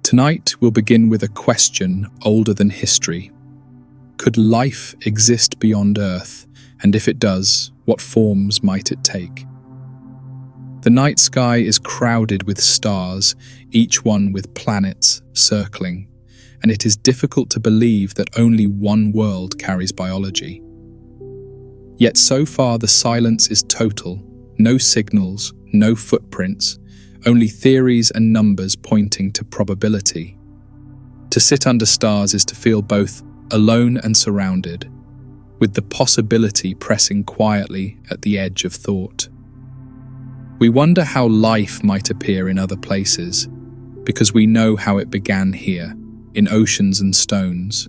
Tonight, we'll begin with a question older than history. Could life exist beyond Earth? And if it does, what forms might it take? The night sky is crowded with stars, each one with planets circling, and it is difficult to believe that only one world carries biology. Yet so far the silence is total, no signals, no footprints, only theories and numbers pointing to probability. To sit under stars is to feel both alone and surrounded, with the possibility pressing quietly at the edge of thought. We wonder how life might appear in other places, because we know how it began here, in oceans and stones.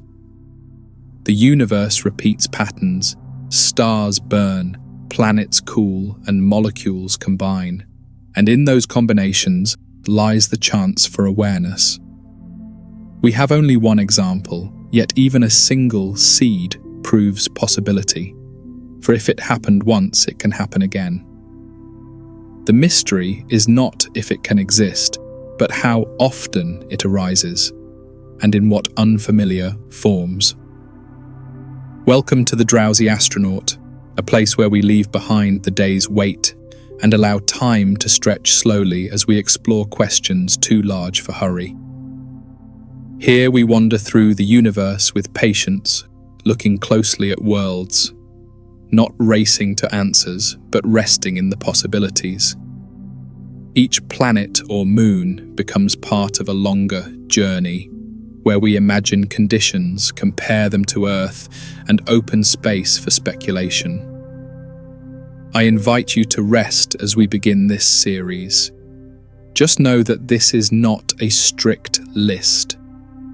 The universe repeats patterns, stars burn, planets cool, and molecules combine. And in those combinations lies the chance for awareness. We have only one example, yet even a single seed proves possibility. For if it happened once, it can happen again. The mystery is not if it can exist, but how often it arises, and in what unfamiliar forms. Welcome to the Drowsy Astronaut, a place where we leave behind the day's weight and allow time to stretch slowly as we explore questions too large for hurry. Here we wander through the universe with patience, looking closely at worlds, not racing to answers, but resting in the possibilities. Each planet or moon becomes part of a longer journey, where we imagine conditions, compare them to Earth, and open space for speculation. I invite you to rest as we begin this series. Just know that this is not a strict list.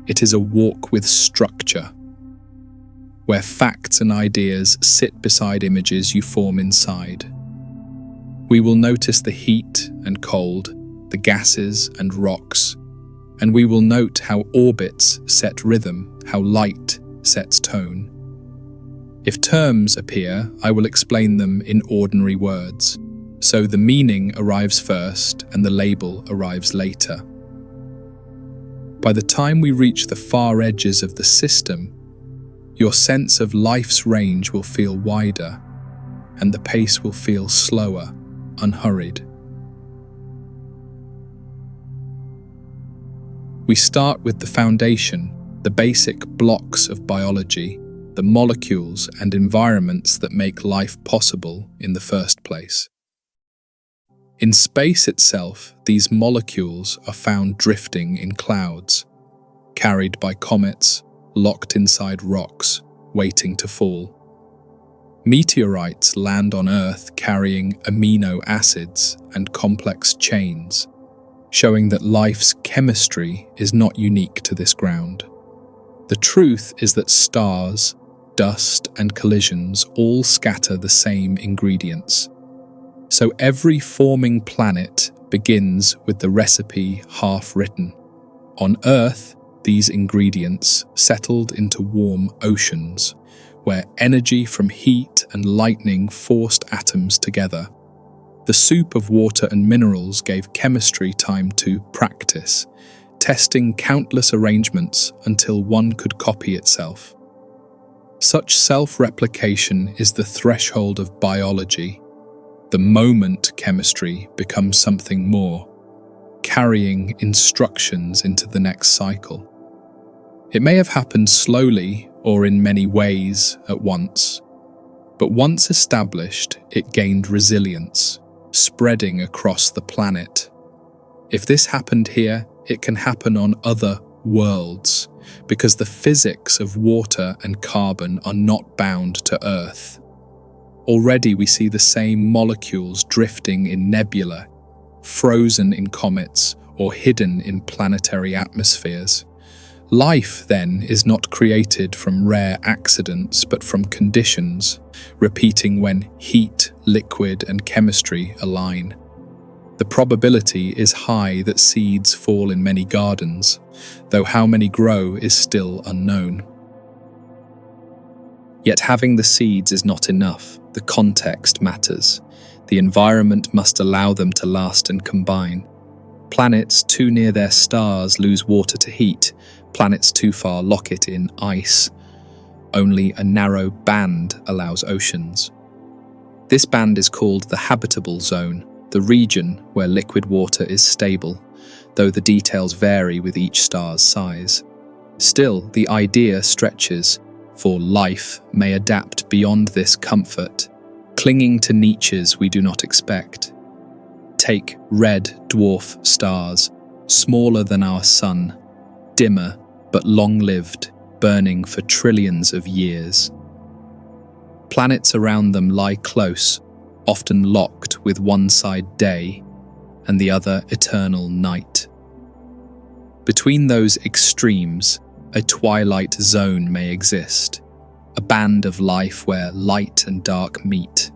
It is a walk with structure, where facts and ideas sit beside images you form inside. We will notice the heat and cold, the gases and rocks, and we will note how orbits set rhythm, how light sets tone. If terms appear, I will explain them in ordinary words, so the meaning arrives first and the label arrives later. By the time we reach the far edges of the system, your sense of life's range will feel wider, and the pace will feel slower, unhurried. We start with the foundation, the basic blocks of biology, the molecules and environments that make life possible in the first place. In space itself, these molecules are found drifting in clouds, carried by comets, locked inside rocks, waiting to fall. Meteorites land on Earth carrying amino acids and complex chains, showing that life's chemistry is not unique to this ground. The truth is that stars, dust, and collisions all scatter the same ingredients. So every forming planet begins with the recipe half written. On Earth, these ingredients settled into warm oceans, where energy from heat and lightning forced atoms together. The soup of water and minerals gave chemistry time to practice, testing countless arrangements until one could copy itself. Such self-replication is the threshold of biology, the moment chemistry becomes something more, carrying instructions into the next cycle. It may have happened slowly or in many ways at once, but once established, it gained resilience, spreading across the planet. If this happened here, it can happen on other worlds, because the physics of water and carbon are not bound to Earth. Already we see the same molecules drifting in nebula, frozen in comets, or hidden in planetary atmospheres. Life, then, is not created from rare accidents, but from conditions, repeating when heat, liquid, and chemistry align. The probability is high that seeds fall in many gardens, though how many grow is still unknown. Yet having the seeds is not enough. The context matters. The environment must allow them to last and combine. Planets too near their stars lose water to heat. Planets too far lock it in ice. Only a narrow band allows oceans. This band is called the habitable zone, the region where liquid water is stable, though the details vary with each star's size. Still, the idea stretches, for life may adapt beyond this comfort, clinging to niches we do not expect. Take red dwarf stars, smaller than our sun, dimmer but long-lived, burning for trillions of years. Planets around them lie close, often locked with one side day and the other eternal night. Between those extremes, a twilight zone may exist, a band of life where light and dark meet.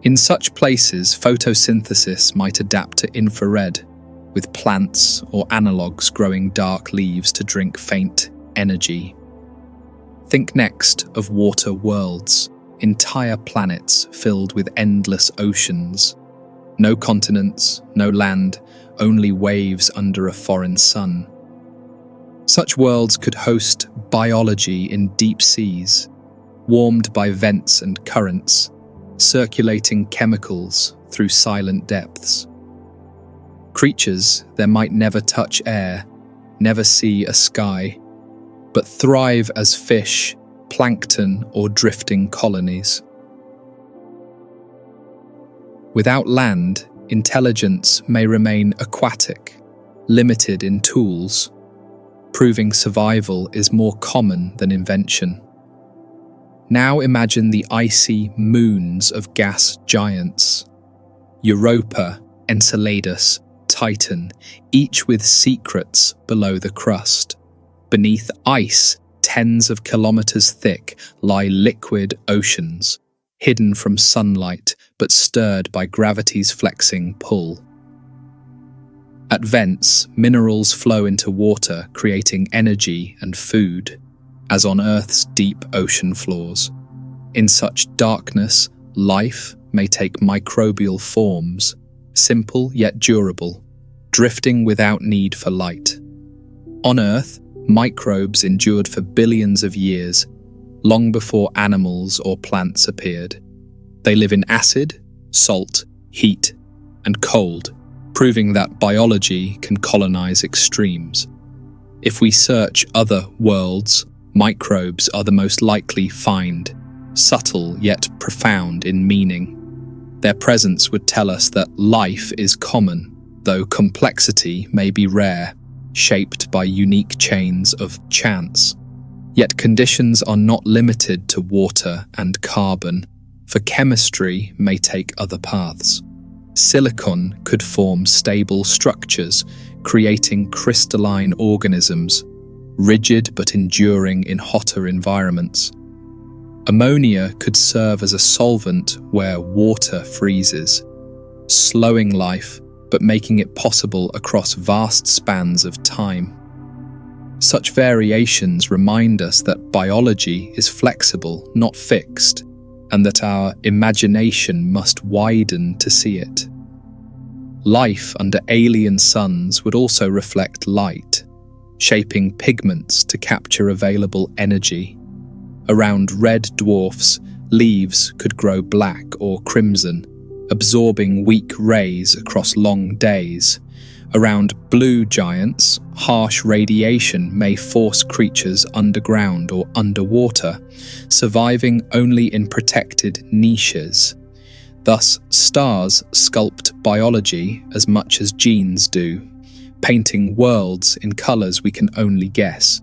In such places, photosynthesis might adapt to infrared, with plants or analogues growing dark leaves to drink faint energy. Think next of water worlds, entire planets filled with endless oceans. No continents, no land, only waves under a foreign sun. Such worlds could host biology in deep seas, warmed by vents and currents, circulating chemicals through silent depths. Creatures that might never touch air, never see a sky, but thrive as fish, plankton, or drifting colonies. Without land, intelligence may remain aquatic, limited in tools, proving survival is more common than invention. Now imagine the icy moons of gas giants, Europa, Enceladus, Titan, each with secrets below the crust. Beneath ice, tens of kilometers thick, lie liquid oceans, hidden from sunlight but stirred by gravity's flexing pull. At vents, minerals flow into water, creating energy and food, as on Earth's deep ocean floors. In such darkness, life may take microbial forms, simple yet durable, drifting without need for light. On Earth, microbes endured for billions of years, long before animals or plants appeared. They live in acid, salt, heat, and cold, proving that biology can colonize extremes. If we search other worlds, microbes are the most likely find, subtle yet profound in meaning. Their presence would tell us that life is common, though complexity may be rare, shaped by unique chains of chance. Yet conditions are not limited to water and carbon, for chemistry may take other paths. Silicon could form stable structures, creating crystalline organisms, rigid but enduring in hotter environments. Ammonia could serve as a solvent where water freezes, slowing life but making it possible across vast spans of time. Such variations remind us that biology is flexible, not fixed, and that our imagination must widen to see it. Life under alien suns would also reflect light, shaping pigments to capture available energy. Around red dwarfs, leaves could grow black or crimson, absorbing weak rays across long days. Around blue giants, harsh radiation may force creatures underground or underwater, surviving only in protected niches. Thus, stars sculpt biology as much as genes do, painting worlds in colors we can only guess.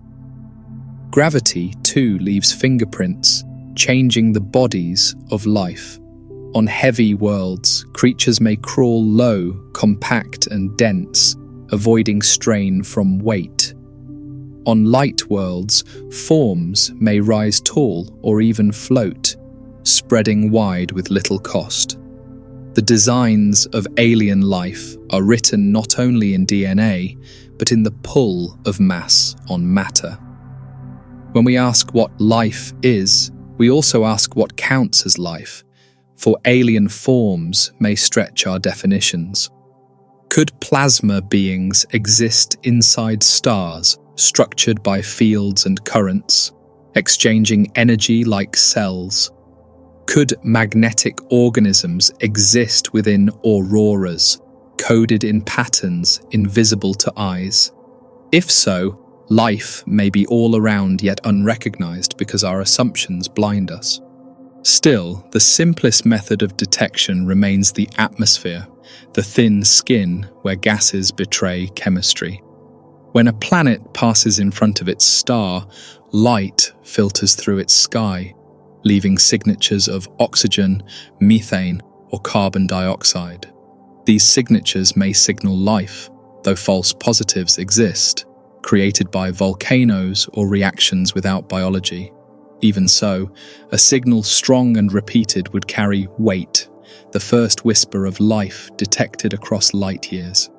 Gravity, too, leaves fingerprints, changing the bodies of life. On heavy worlds, creatures may crawl low, compact and dense, avoiding strain from weight. On light worlds, forms may rise tall or even float, spreading wide with little cost. The designs of alien life are written not only in DNA, but in the pull of mass on matter. When we ask what life is, we also ask what counts as life, for alien forms may stretch our definitions. Could plasma beings exist inside stars, structured by fields and currents, exchanging energy like cells? Could magnetic organisms exist within auroras, coded in patterns invisible to eyes? If so, life may be all around yet unrecognized because our assumptions blind us. Still, the simplest method of detection remains the atmosphere, the thin skin where gases betray chemistry. When a planet passes in front of its star, light filters through its sky, leaving signatures of oxygen, methane, or carbon dioxide. These signatures may signal life, though false positives exist, created by volcanoes or reactions without biology. Even so, a signal strong and repeated would carry weight, the first whisper of life detected across light years.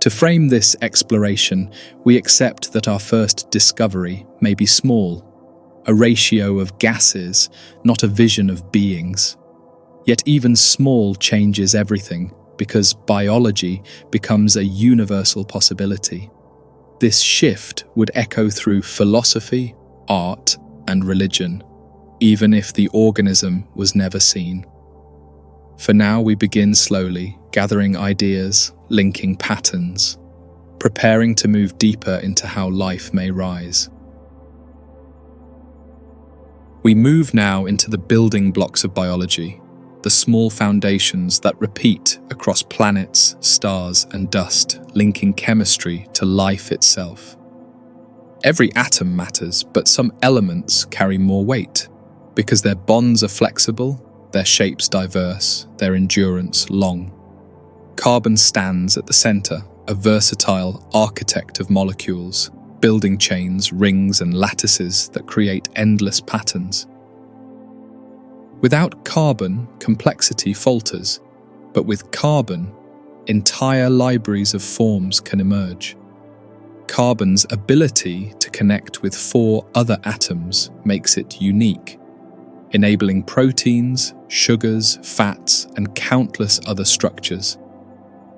To frame this exploration, we accept that our first discovery may be small, a ratio of gases, not a vision of beings. Yet even small changes everything, because biology becomes a universal possibility. This shift would echo through philosophy, art, and religion, even if the organism was never seen. For now, we begin slowly, gathering ideas, linking patterns, preparing to move deeper into how life may rise. We move now into the building blocks of biology, the small foundations that repeat across planets, stars, and dust, linking chemistry to life itself. Every atom matters, but some elements carry more weight, because their bonds are flexible, their shapes diverse, their endurance long. Carbon stands at the center, a versatile architect of molecules, building chains, rings, and lattices that create endless patterns. Without carbon, complexity falters, but with carbon, entire libraries of forms can emerge. Carbon's ability to connect with 4 other atoms makes it unique, enabling proteins, sugars, fats, and countless other structures.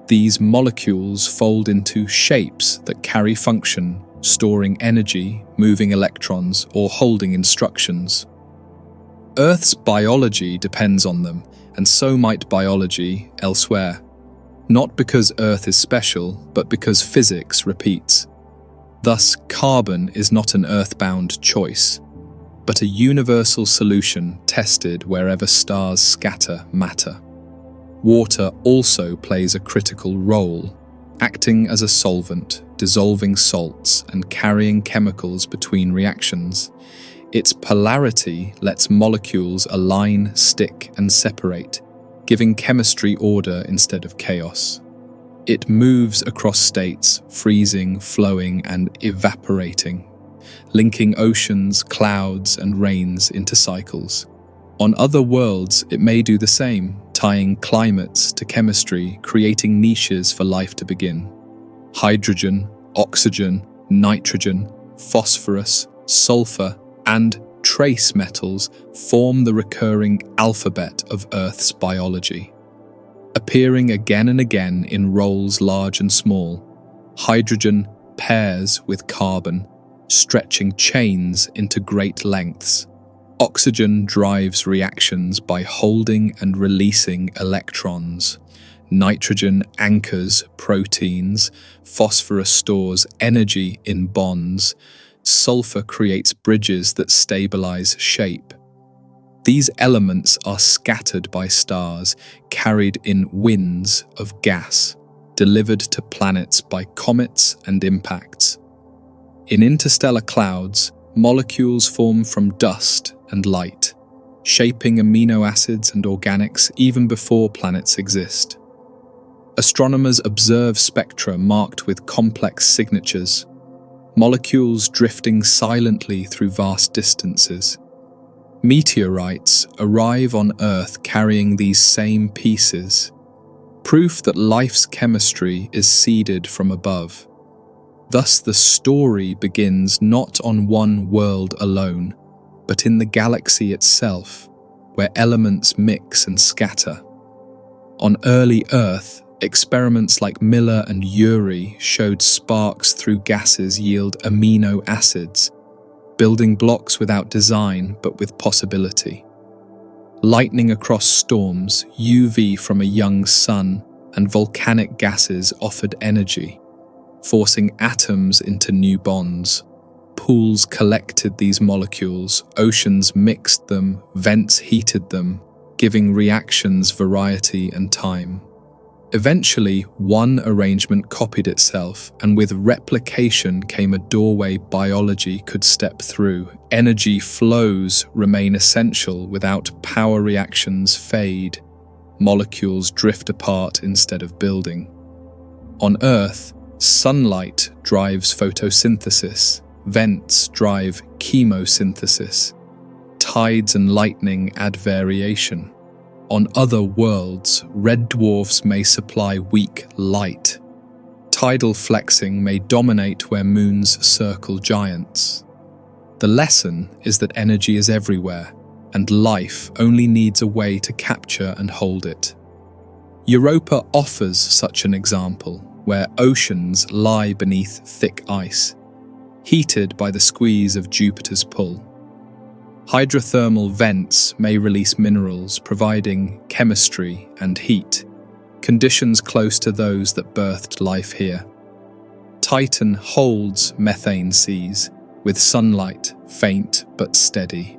These molecules fold into shapes that carry function, storing energy, moving electrons, or holding instructions. Earth's biology depends on them, and so might biology elsewhere. Not because Earth is special, but because physics repeats. Thus, carbon is not an earthbound choice, but a universal solution tested wherever stars scatter matter. Water also plays a critical role, acting as a solvent, dissolving salts and carrying chemicals between reactions. Its polarity lets molecules align, stick, and separate, giving chemistry order instead of chaos. It moves across states, freezing, flowing, and evaporating, linking oceans, clouds, and rains into cycles. On other worlds, it may do the same, tying climates to chemistry, creating niches for life to begin. Hydrogen, oxygen, nitrogen, phosphorus, sulfur, and trace metals form the recurring alphabet of Earth's biology. Appearing again and again in roles large and small, hydrogen pairs with carbon, stretching chains into great lengths. Oxygen drives reactions by holding and releasing electrons. Nitrogen anchors proteins, phosphorus stores energy in bonds, sulfur creates bridges that stabilize shape. These elements are scattered by stars, carried in winds of gas, delivered to planets by comets and impacts. In interstellar clouds, molecules form from dust and light, shaping amino acids and organics even before planets exist. Astronomers observe spectra marked with complex signatures, molecules drifting silently through vast distances. Meteorites arrive on Earth carrying these same pieces, proof that life's chemistry is seeded from above. Thus the story begins not on one world alone, but in the galaxy itself, where elements mix and scatter. On early Earth, Experiments like Miller and Urey showed sparks through gases yield amino acids, building blocks without design but with possibility. Lightning across storms, UV from a young sun, and volcanic gases offered energy, forcing atoms into new bonds. Pools collected these molecules, oceans mixed them, vents heated them, giving reactions variety and time. Eventually, one arrangement copied itself, and with replication came a doorway biology could step through. Energy flows remain essential without power reactions fade. Molecules drift apart instead of building. On Earth, sunlight drives photosynthesis, vents drive chemosynthesis, tides and lightning add variation. On other worlds, red dwarfs may supply weak light. Tidal flexing may dominate where moons circle giants. The lesson is that energy is everywhere, and life only needs a way to capture and hold it. Europa offers such an example, where oceans lie beneath thick ice, heated by the squeeze of Jupiter's pull. Hydrothermal vents may release minerals, providing chemistry and heat, conditions close to those that birthed life here. Titan holds methane seas, with sunlight faint but steady.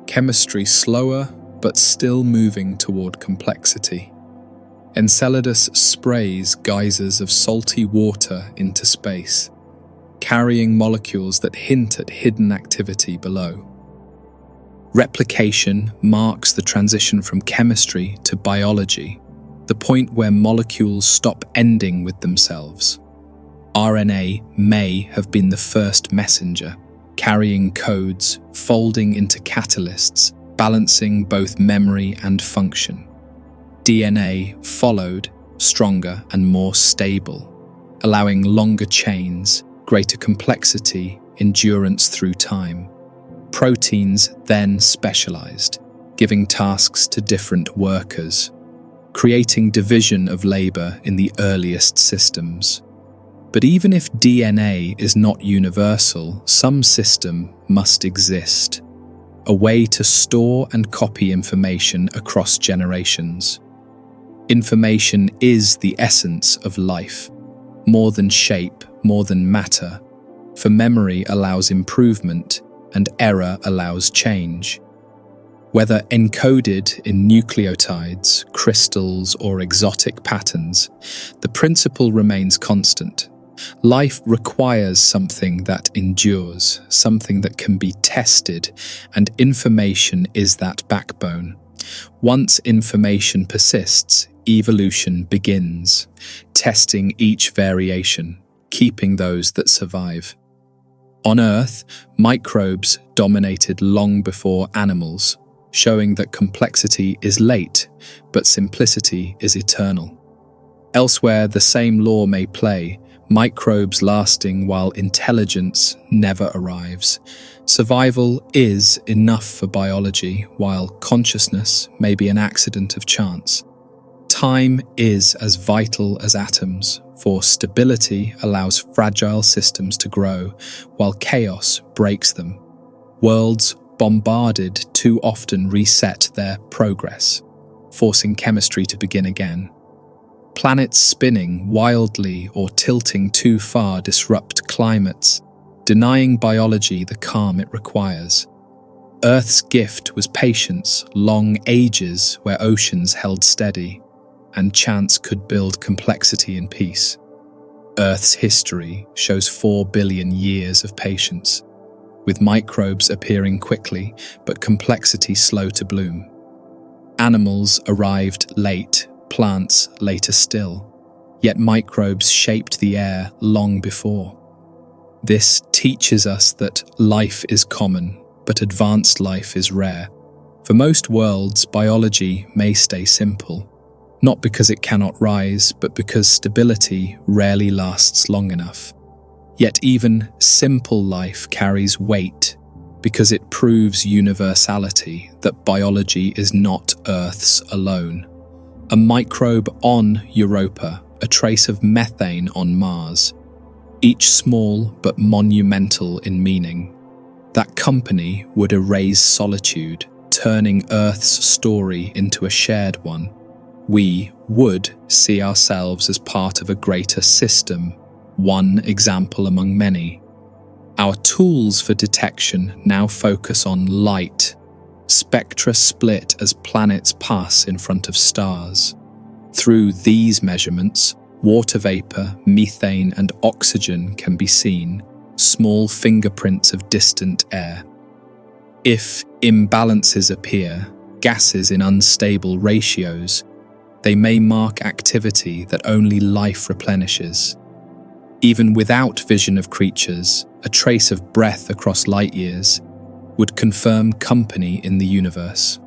Chemistry slower but still moving toward complexity. Enceladus sprays geysers of salty water into space, carrying molecules that hint at hidden activity below. Replication marks the transition from chemistry to biology, the point where molecules stop ending with themselves. RNA may have been the first messenger, carrying codes, folding into catalysts, balancing both memory and function. DNA followed, stronger and more stable, allowing longer chains, greater complexity, endurance through time. Proteins then specialized, giving tasks to different workers, creating division of labor in the earliest systems. But even if DNA is not universal, some system must exist, a way to store and copy information across generations. Information is the essence of life, more than shape, more than matter, for memory allows improvement, and error allows change. Whether encoded in nucleotides, crystals, or exotic patterns, the principle remains constant. Life requires something that endures, something that can be tested, and information is that backbone. Once information persists, evolution begins, testing each variation, keeping those that survive. On Earth, microbes dominated long before animals, showing that complexity is late, but simplicity is eternal. Elsewhere, the same law may play, microbes lasting while intelligence never arrives. Survival is enough for biology, while consciousness may be an accident of chance. Time is as vital as atoms, for stability allows fragile systems to grow, while chaos breaks them. Worlds bombarded too often reset their progress, forcing chemistry to begin again. Planets spinning wildly or tilting too far disrupt climates, denying biology the calm it requires. Earth's gift was patience, long ages where oceans held steady, and chance could build complexity in peace. Earth's history shows 4 billion years of patience, with microbes appearing quickly but complexity slow to bloom. Animals arrived late, plants later still, yet microbes shaped the air long before. This teaches us that life is common, but advanced life is rare. For most worlds, biology may stay simple, not because it cannot rise, but because stability rarely lasts long enough. Yet even simple life carries weight, because it proves universality, that biology is not Earth's alone. a microbe on Europa, a trace of methane on Mars, each small but monumental in meaning. That company would erase solitude, turning Earth's story into a shared one. We would see ourselves as part of a greater system, one example among many. Our tools for detection now focus on light. Spectra split as planets pass in front of stars. Through these measurements, water vapor, methane, and oxygen can be seen, small fingerprints of distant air. If imbalances appear, gases in unstable ratios, they may mark activity that only life replenishes. Even without vision of creatures, a trace of breath across light years would confirm company in the universe.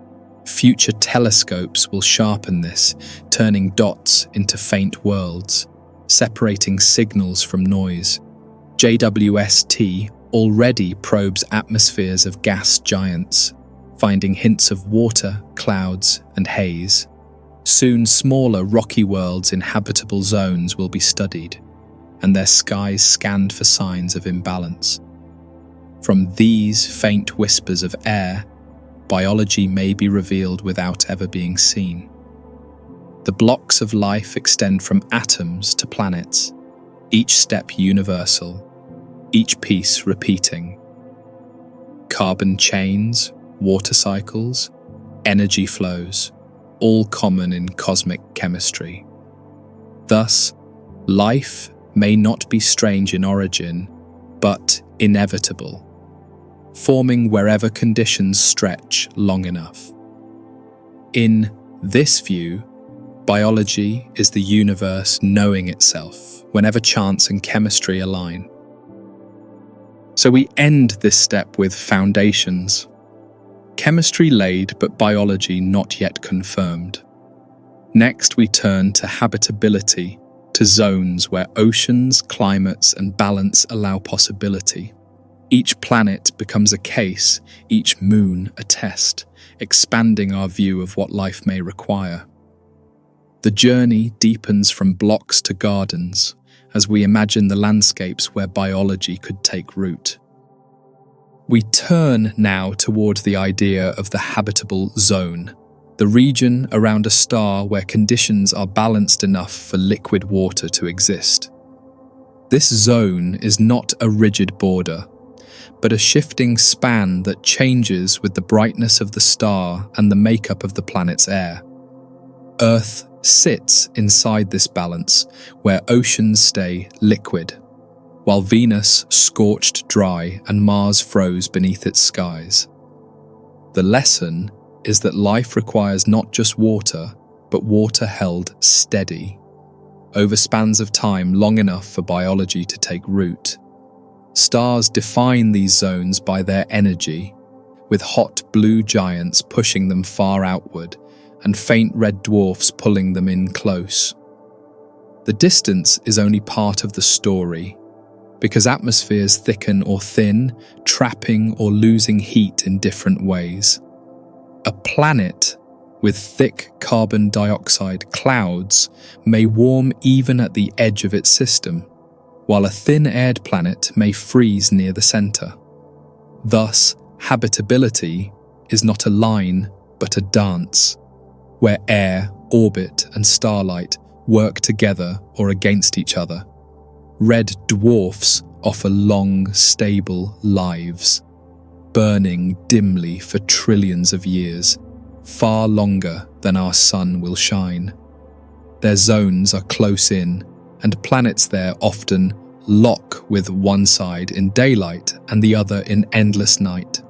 Future telescopes will sharpen this, turning dots into faint worlds, separating signals from noise. JWST already probes atmospheres of gas giants, finding hints of water, clouds, and haze. Soon smaller rocky worlds in habitable zones will be studied, and their skies scanned for signs of imbalance. From these faint whispers of air, biology may be revealed without ever being seen. The blocks of life extend from atoms to planets, each step universal, each piece repeating. Carbon chains, water cycles, energy flows, all common in cosmic chemistry. Thus, life may not be strange in origin, but inevitable, forming wherever conditions stretch long enough. In this view, biology is the universe knowing itself whenever chance and chemistry align. So we end this step with foundations. Chemistry laid, but biology not yet confirmed. Next, we turn to habitability, to zones where oceans, climates, and balance allow possibility. Each planet becomes a case, each moon a test, expanding our view of what life may require. The journey deepens from blocks to gardens as we imagine the landscapes where biology could take root. We turn now toward the idea of the habitable zone, the region around a star where conditions are balanced enough for liquid water to exist. This zone is not a rigid border, but a shifting span that changes with the brightness of the star and the makeup of the planet's air. Earth sits inside this balance, where oceans stay liquid, while Venus scorched dry and Mars froze beneath its skies. The lesson is that life requires not just water, but water held steady, over spans of time long enough for biology to take root. Stars define these zones by their energy, with hot blue giants pushing them far outward and faint red dwarfs pulling them in close. The distance is only part of the story, because atmospheres thicken or thin, trapping or losing heat in different ways. A planet with thick carbon dioxide clouds may warm even at the edge of its system, while a thin-aired planet may freeze near the center. Thus, habitability is not a line, but a dance, where air, orbit, and starlight work together or against each other. Red dwarfs offer long, stable lives, burning dimly for trillions of years, far longer than our sun will shine. Their zones are close in, and planets there often lock with one side in daylight and the other in endless night.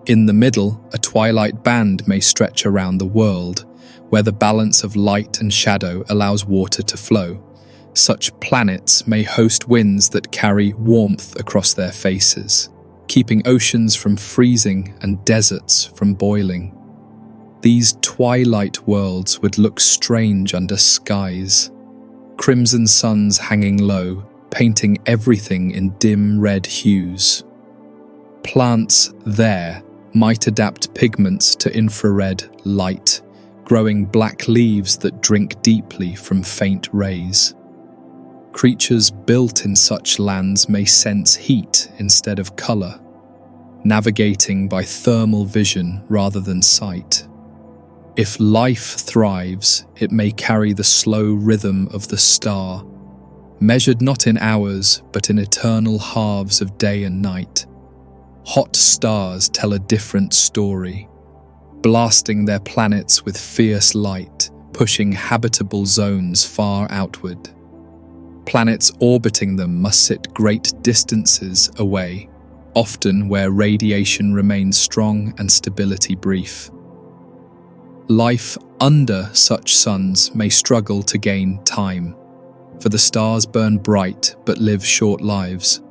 In the middle, a twilight band may stretch around the world, where the balance of light and shadow allows water to flow. Such planets may host winds that carry warmth across their faces, keeping oceans from freezing and deserts from boiling. These twilight worlds would look strange under skies, crimson suns hanging low, painting everything in dim red hues. Plants there might adapt pigments to infrared light, growing black leaves that drink deeply from faint rays. Creatures built in such lands may sense heat instead of color, navigating by thermal vision rather than sight. If life thrives, it may carry the slow rhythm of the star, measured not in hours but in eternal halves of day and night. Hot stars tell a different story, blasting their planets with fierce light, pushing habitable zones far outward. Planets orbiting them must sit great distances away, often where radiation remains strong and stability brief. Life under such suns may struggle to gain time, for the stars burn bright but live short lives.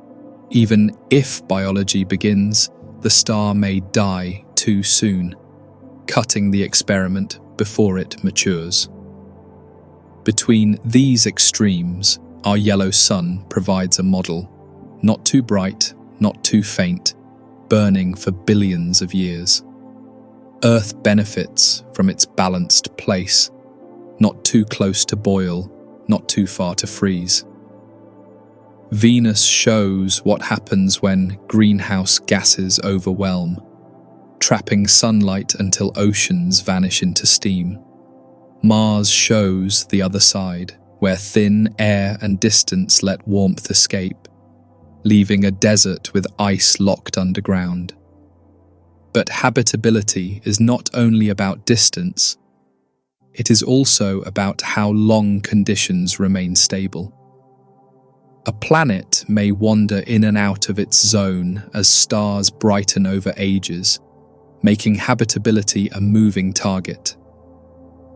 Even if biology begins, the star may die too soon, cutting the experiment before it matures. Between these extremes, our yellow sun provides a model, not too bright, not too faint, burning for billions of years. Earth benefits from its balanced place, not too close to boil, not too far to freeze. Venus shows what happens when greenhouse gases overwhelm, trapping sunlight until oceans vanish into steam. Mars shows the other side, where thin air and distance let warmth escape, leaving a desert with ice locked underground. But habitability is not only about distance, it is also about how long conditions remain stable. A planet may wander in and out of its zone as stars brighten over ages, making habitability a moving target.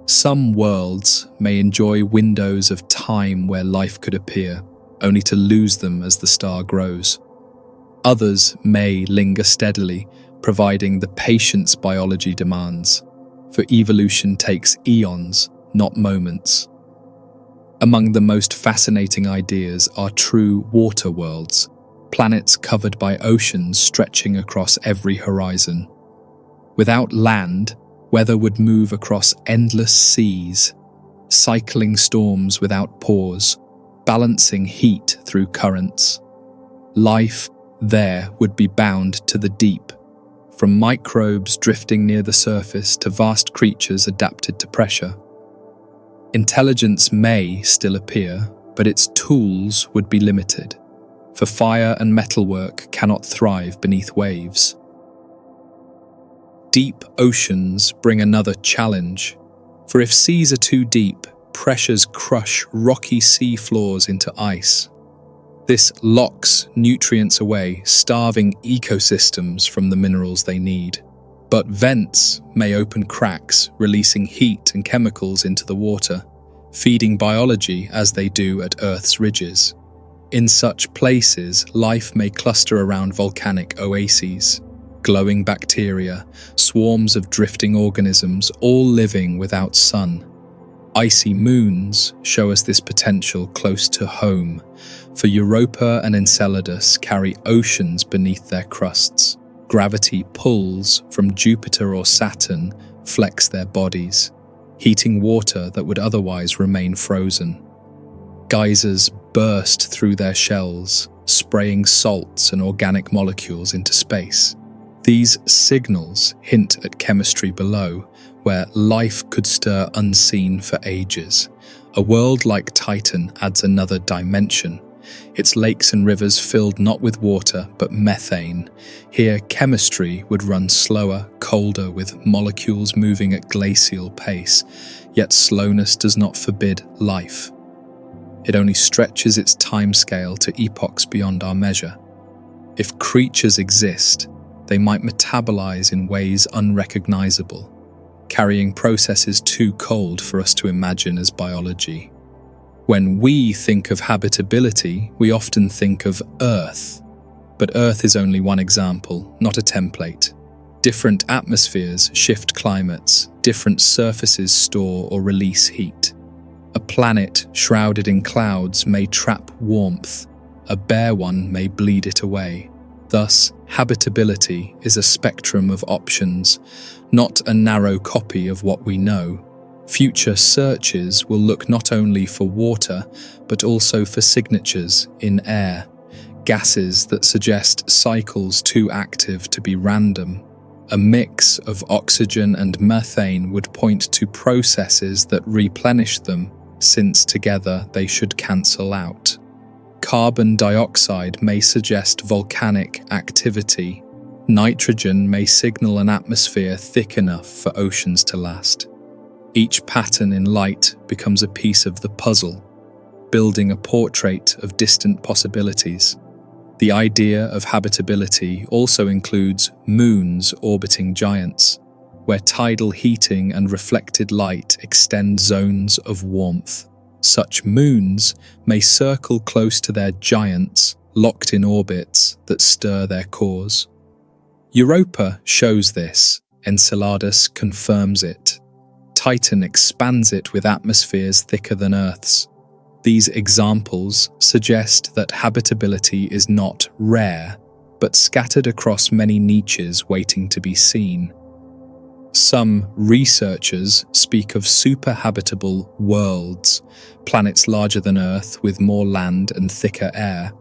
Some worlds may enjoy windows of time where life could appear, only to lose them as the star grows. Others may linger steadily, providing the patience biology demands, for evolution takes eons, not moments. Among the most fascinating ideas are true water worlds, planets covered by oceans stretching across every horizon. Without land, weather would move across endless seas, cycling storms without pause, balancing heat through currents. Life there would be bound to the deep, from microbes drifting near the surface to vast creatures adapted to pressure. Intelligence may still appear, but its tools would be limited, for fire and metalwork cannot thrive beneath waves. Deep oceans bring another challenge, for if seas are too deep, pressures crush rocky sea floors into ice. This locks nutrients away, starving ecosystems from the minerals they need. But vents may open cracks, releasing heat and chemicals into the water, feeding biology as they do at Earth's ridges. In such places, life may cluster around volcanic oases, glowing bacteria, swarms of drifting organisms, all living without sun. Icy moons show us this potential close to home, for Europa and Enceladus carry oceans beneath their crusts. Gravity pulls from Jupiter or Saturn flex their bodies, heating water that would otherwise remain frozen. Geysers burst through their shells, spraying salts and organic molecules into space. These signals hint at chemistry below, where life could stir unseen for ages. A world like Titan adds another dimension, its lakes and rivers filled not with water but methane. Here chemistry would run slower, colder, with molecules moving at glacial pace, yet slowness does not forbid life. It only stretches its timescale to epochs beyond our measure. If creatures exist, they might metabolize in ways unrecognizable, carrying processes too cold for us to imagine as biology. When we think of habitability, we often think of Earth. But Earth is only one example, not a template. Different atmospheres shift climates, different surfaces store or release heat. A planet shrouded in clouds may trap warmth, a bare one may bleed it away. Thus, habitability is a spectrum of options, not a narrow copy of what we know. Future searches will look not only for water, but also for signatures in air, gases that suggest cycles too active to be random. A mix of oxygen and methane would point to processes that replenish them, since together they should cancel out. Carbon dioxide may suggest volcanic activity. Nitrogen may signal an atmosphere thick enough for oceans to last. Each pattern in light becomes a piece of the puzzle, building a portrait of distant possibilities. The idea of habitability also includes moons orbiting giants, where tidal heating and reflected light extend zones of warmth. Such moons may circle close to their giants, locked in orbits that stir their cores. Europa shows this, Enceladus confirms it. Titan expands it with atmospheres thicker than Earth's. These examples suggest that habitability is not rare, but scattered across many niches waiting to be seen. Some researchers speak of superhabitable worlds, planets larger than Earth with more land and thicker air.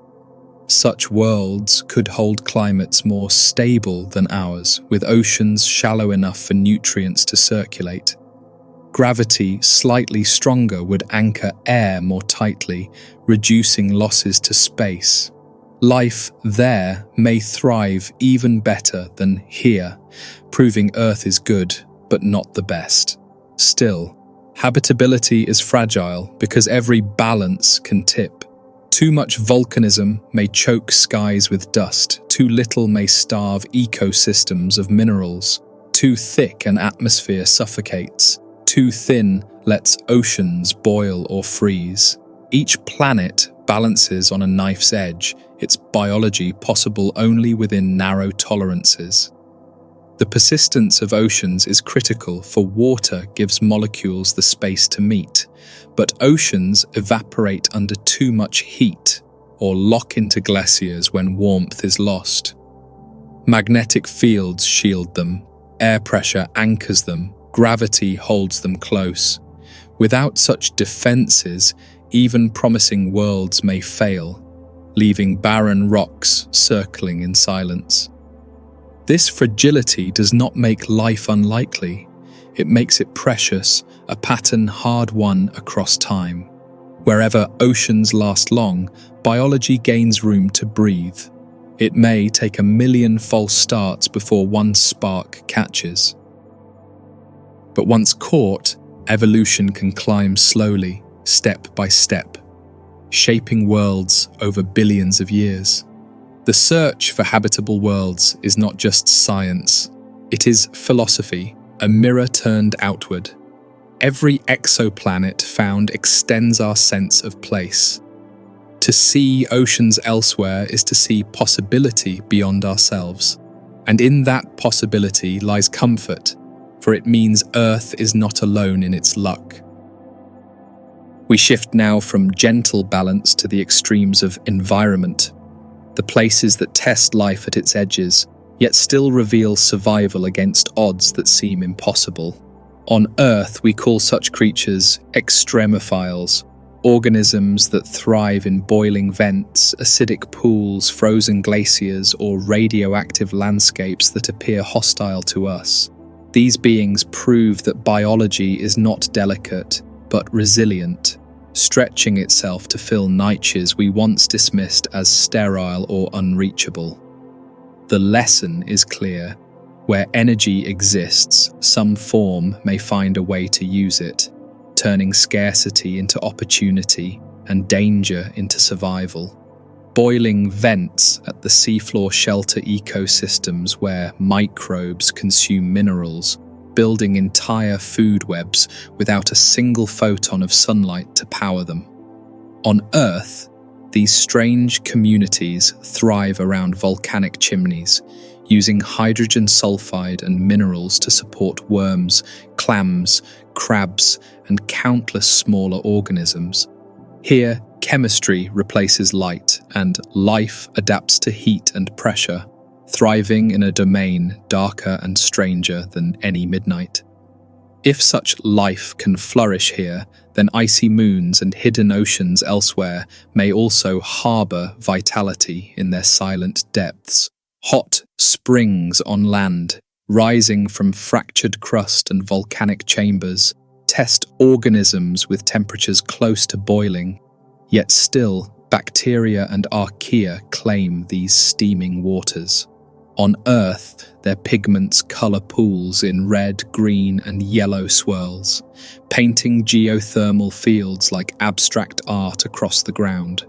Such worlds could hold climates more stable than ours, with oceans shallow enough for nutrients to circulate. Gravity slightly stronger would anchor air more tightly, reducing losses to space. Life there may thrive even better than here, proving Earth is good, but not the best. Still, habitability is fragile because every balance can tip. Too much volcanism may choke skies with dust, too little may starve ecosystems of minerals, too thick an atmosphere suffocates. Too thin lets oceans boil or freeze. Each planet balances on a knife's edge, its biology possible only within narrow tolerances. The persistence of oceans is critical, for water gives molecules the space to meet, but oceans evaporate under too much heat or lock into glaciers when warmth is lost. Magnetic fields shield them, air pressure anchors them, gravity holds them close. Without such defenses, even promising worlds may fail, leaving barren rocks circling in silence. This fragility does not make life unlikely. It makes it precious, a pattern hard-won across time. Wherever oceans last long, biology gains room to breathe. It may take 1,000,000 false starts before one spark catches. But once caught, evolution can climb slowly, step by step, shaping worlds over billions of years. The search for habitable worlds is not just science, it is philosophy, a mirror turned outward. Every exoplanet found extends our sense of place. To see oceans elsewhere is to see possibility beyond ourselves. And in that possibility lies comfort, for it means Earth is not alone in its luck. We shift now from gentle balance to the extremes of environment, the places that test life at its edges, yet still reveal survival against odds that seem impossible. On Earth, we call such creatures extremophiles, organisms that thrive in boiling vents, acidic pools, frozen glaciers, or radioactive landscapes that appear hostile to us. These beings prove that biology is not delicate, but resilient, stretching itself to fill niches we once dismissed as sterile or unreachable. The lesson is clear. Where energy exists, some form may find a way to use it, turning scarcity into opportunity and danger into survival. Boiling vents at the seafloor shelter ecosystems where microbes consume minerals, building entire food webs without a single photon of sunlight to power them. On Earth, these strange communities thrive around volcanic chimneys, using hydrogen sulfide and minerals to support worms, clams, crabs, and countless smaller organisms. Here, chemistry replaces light, and life adapts to heat and pressure, thriving in a domain darker and stranger than any midnight. If such life can flourish here, then icy moons and hidden oceans elsewhere may also harbour vitality in their silent depths. Hot springs on land, rising from fractured crust and volcanic chambers, test organisms with temperatures close to boiling, yet still bacteria and archaea claim these steaming waters. On Earth, their pigments colour pools in red, green and yellow swirls, painting geothermal fields like abstract art across the ground.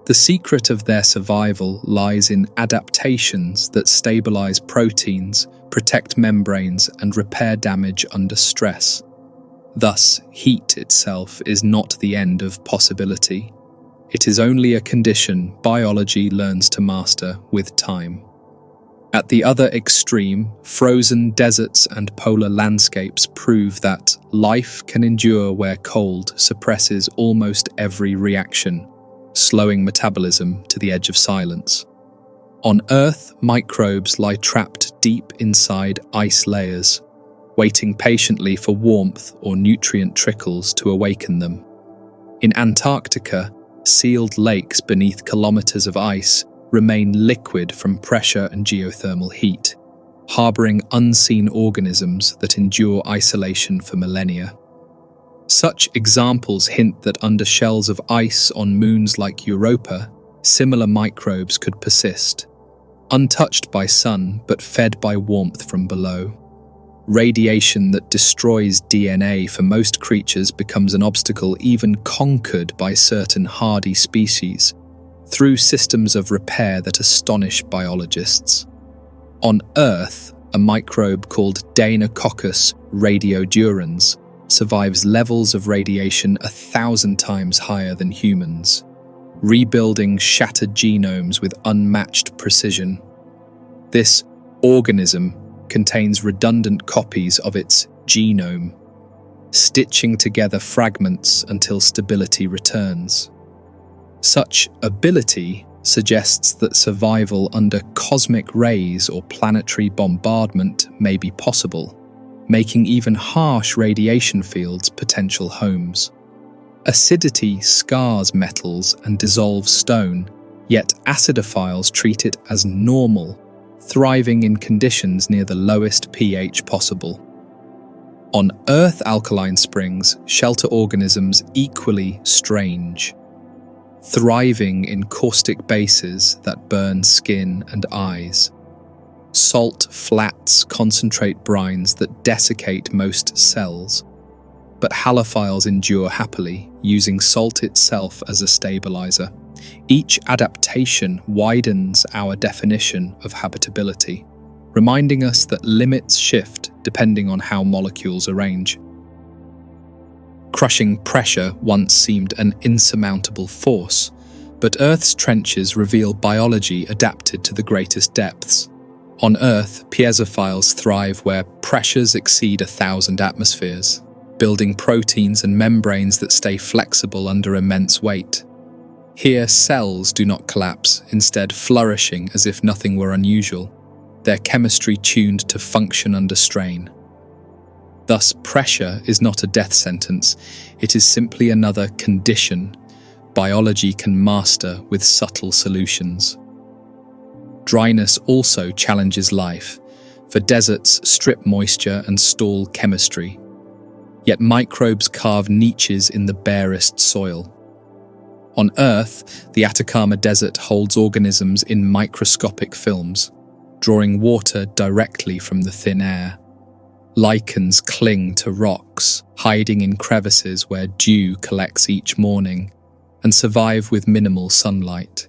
The secret of their survival lies in adaptations that stabilise proteins, protect membranes and repair damage under stress. Thus, heat itself is not the end of possibility. It is only a condition biology learns to master with time. At the other extreme, frozen deserts and polar landscapes prove that life can endure where cold suppresses almost every reaction, slowing metabolism to the edge of silence. On Earth, microbes lie trapped deep inside ice layers, waiting patiently for warmth or nutrient trickles to awaken them. In Antarctica, sealed lakes beneath kilometers of ice remain liquid from pressure and geothermal heat, harboring unseen organisms that endure isolation for millennia. Such examples hint that under shells of ice on moons like Europa, similar microbes could persist, untouched by sun but fed by warmth from below. Radiation that destroys DNA for most creatures becomes an obstacle even conquered by certain hardy species, through systems of repair that astonish biologists. On Earth, a microbe called Deinococcus radiodurans survives levels of radiation 1,000 times higher than humans, rebuilding shattered genomes with unmatched precision. This organism contains redundant copies of its genome, stitching together fragments until stability returns. Such ability suggests that survival under cosmic rays or planetary bombardment may be possible, making even harsh radiation fields potential homes. Acidity scars metals and dissolves stone, yet acidophiles treat it as normal, thriving in conditions near the lowest pH possible. On Earth, alkaline springs shelter organisms equally strange, thriving in caustic bases that burn skin and eyes. Salt flats concentrate brines that desiccate most cells, but halophiles endure happily, using salt itself as a stabilizer. Each adaptation widens our definition of habitability, reminding us that limits shift depending on how molecules arrange. Crushing pressure once seemed an insurmountable force, but Earth's trenches reveal biology adapted to the greatest depths. On Earth, piezophiles thrive where pressures exceed 1,000 atmospheres, building proteins and membranes that stay flexible under immense weight. Here, cells do not collapse, instead flourishing as if nothing were unusual, their chemistry tuned to function under strain. Thus, pressure is not a death sentence, it is simply another condition biology can master with subtle solutions. Dryness also challenges life, for deserts strip moisture and stall chemistry. Yet microbes carve niches in the barest soil. On Earth, the Atacama Desert holds organisms in microscopic films, drawing water directly from the thin air. Lichens cling to rocks, hiding in crevices where dew collects each morning, and survive with minimal sunlight.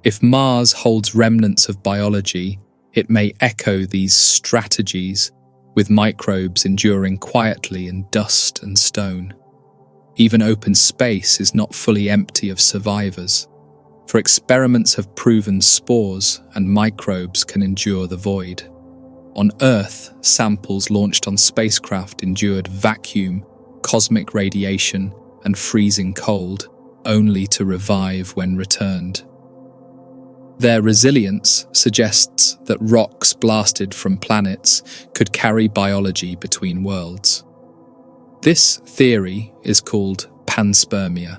If Mars holds remnants of biology, it may echo these strategies, with microbes enduring quietly in dust and stone. Even open space is not fully empty of survivors, for experiments have proven spores and microbes can endure the void. On Earth, samples launched on spacecraft endured vacuum, cosmic radiation, and freezing cold, only to revive when returned. Their resilience suggests that rocks blasted from planets could carry biology between worlds. This theory is called panspermia,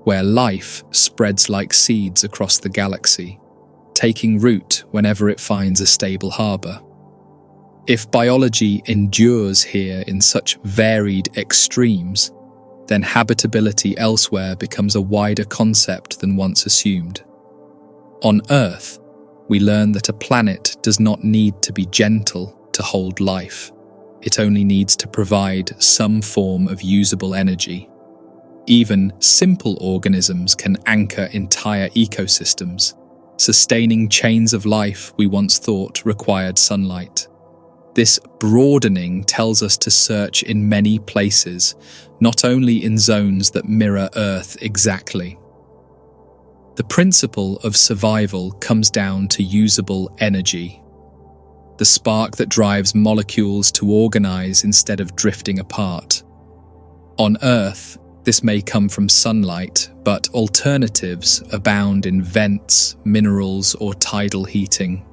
where life spreads like seeds across the galaxy, taking root whenever it finds a stable harbour. If biology endures here in such varied extremes, then habitability elsewhere becomes a wider concept than once assumed. On Earth, we learn that a planet does not need to be gentle to hold life. It only needs to provide some form of usable energy. Even simple organisms can anchor entire ecosystems, sustaining chains of life we once thought required sunlight. This broadening tells us to search in many places, not only in zones that mirror Earth exactly. The principle of survival comes down to usable energy, the spark that drives molecules to organize instead of drifting apart. On Earth, this may come from sunlight, but alternatives abound in vents, minerals, or tidal heating.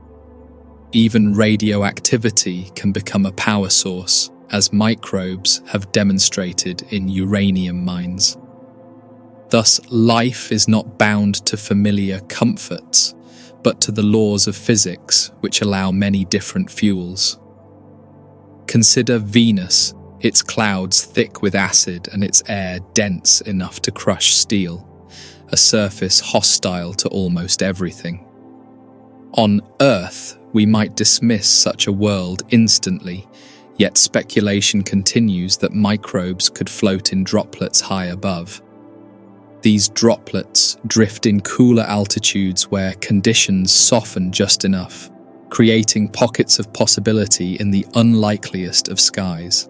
Even radioactivity can become a power source, as microbes have demonstrated in uranium mines. Thus, life is not bound to familiar comforts, but to the laws of physics, which allow many different fuels. Consider Venus, its clouds thick with acid and its air dense enough to crush steel, a surface hostile to almost everything. On Earth, we might dismiss such a world instantly, yet speculation continues that microbes could float in droplets high above. These droplets drift in cooler altitudes where conditions soften just enough, creating pockets of possibility in the unlikeliest of skies.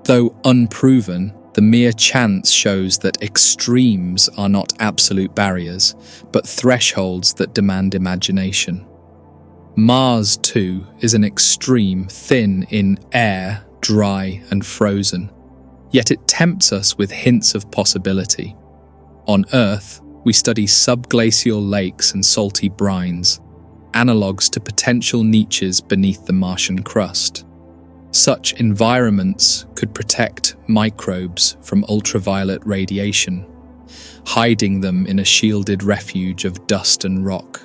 Though unproven, the mere chance shows that extremes are not absolute barriers, but thresholds that demand imagination. Mars, too, is an extreme thin in air, dry and frozen, yet it tempts us with hints of possibility. On Earth, we study subglacial lakes and salty brines, analogues to potential niches beneath the Martian crust. Such environments could protect microbes from ultraviolet radiation, hiding them in a shielded refuge of dust and rock.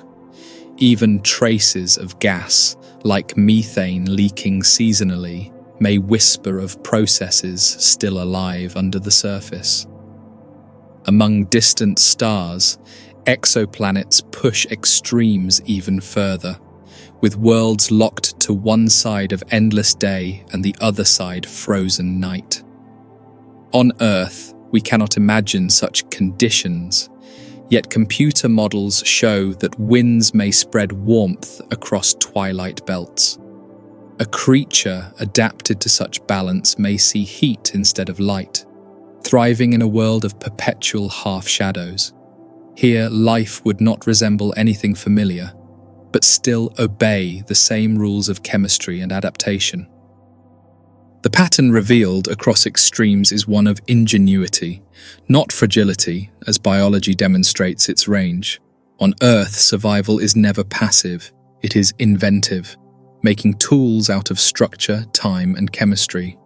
Even traces of gas, like methane leaking seasonally, may whisper of processes still alive under the surface. Among distant stars, exoplanets push extremes even further, with worlds locked to one side of endless day and the other side frozen night. On Earth, we cannot imagine such conditions, yet computer models show that winds may spread warmth across twilight belts. A creature adapted to such balance may see heat instead of light, thriving in a world of perpetual half-shadows. Here, life would not resemble anything familiar, but still obey the same rules of chemistry and adaptation. The pattern revealed across extremes is one of ingenuity, not fragility, as biology demonstrates its range. On Earth, survival is never passive, it is inventive, making tools out of structure, time, and chemistry.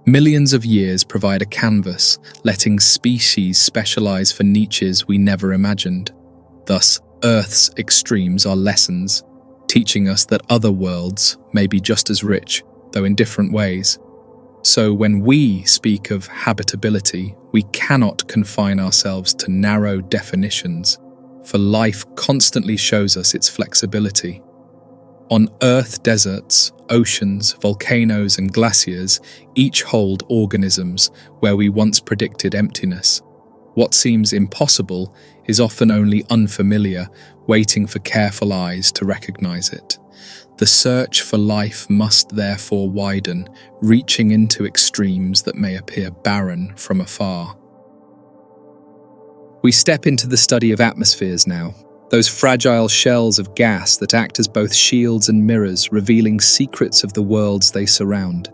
Millions of years provide a canvas, letting species specialize for niches we never imagined. Thus, Earth's extremes are lessons, teaching us that other worlds may be just as rich, though in different ways. So when we speak of habitability, we cannot confine ourselves to narrow definitions, for life constantly shows us its flexibility. On Earth, deserts, oceans, volcanoes, and glaciers each hold organisms where we once predicted emptiness. What seems impossible is often only unfamiliar, waiting for careful eyes to recognize it. The search for life must therefore widen, reaching into extremes that may appear barren from afar. We step into the study of atmospheres now, those fragile shells of gas that act as both shields and mirrors, revealing secrets of the worlds they surround.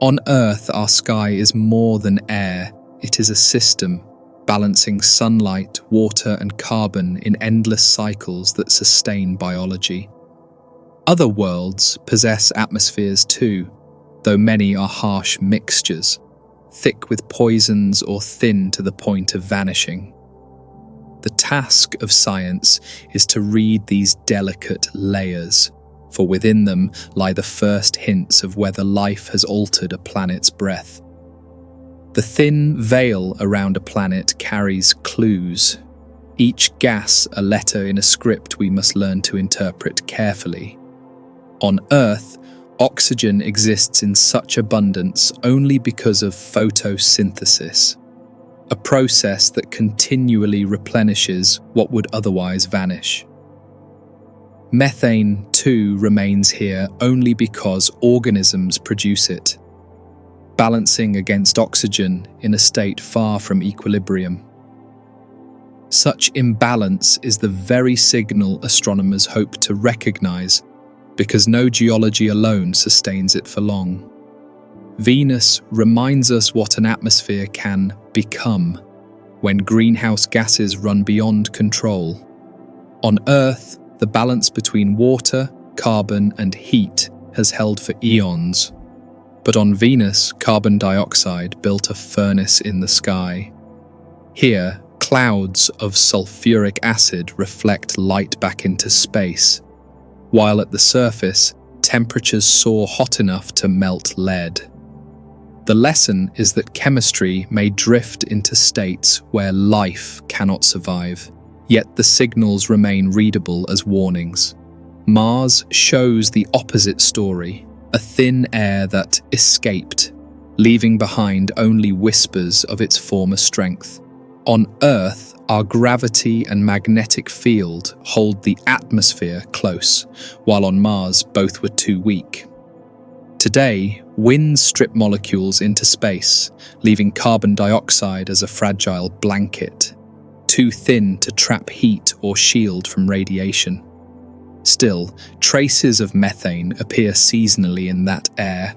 On Earth, our sky is more than air, it is a system, balancing sunlight, water, and carbon in endless cycles that sustain biology. Other worlds possess atmospheres too, though many are harsh mixtures. thick with poisons or thin to the point of vanishing. The task of science is to read these delicate layers, for within them lie the first hints of whether life has altered a planet's breath. The thin veil around a planet carries clues, each gas a letter in a script we must learn to interpret carefully. On Earth, oxygen exists in such abundance only because of photosynthesis, a process that continually replenishes what would otherwise vanish. Methane, too, remains here only because organisms produce it, balancing against oxygen in a state far from equilibrium. Such imbalance is the very signal astronomers hope to recognize, because no geology alone sustains it for long. Venus reminds us what an atmosphere can become when greenhouse gases run beyond control. On Earth, the balance between water, carbon, and heat has held for eons. But on Venus, carbon dioxide built a furnace in the sky. Here, clouds of sulfuric acid reflect light back into space, while at the surface, temperatures soar hot enough to melt lead. The lesson is that chemistry may drift into states where life cannot survive, yet the signals remain readable as warnings. Mars shows the opposite story, a thin air that escaped, leaving behind only whispers of its former strength. On Earth, our gravity and magnetic field hold the atmosphere close, while on Mars both were too weak. Today, winds strip molecules into space, leaving carbon dioxide as a fragile blanket, too thin to trap heat or shield from radiation. Still, traces of methane appear seasonally in that air,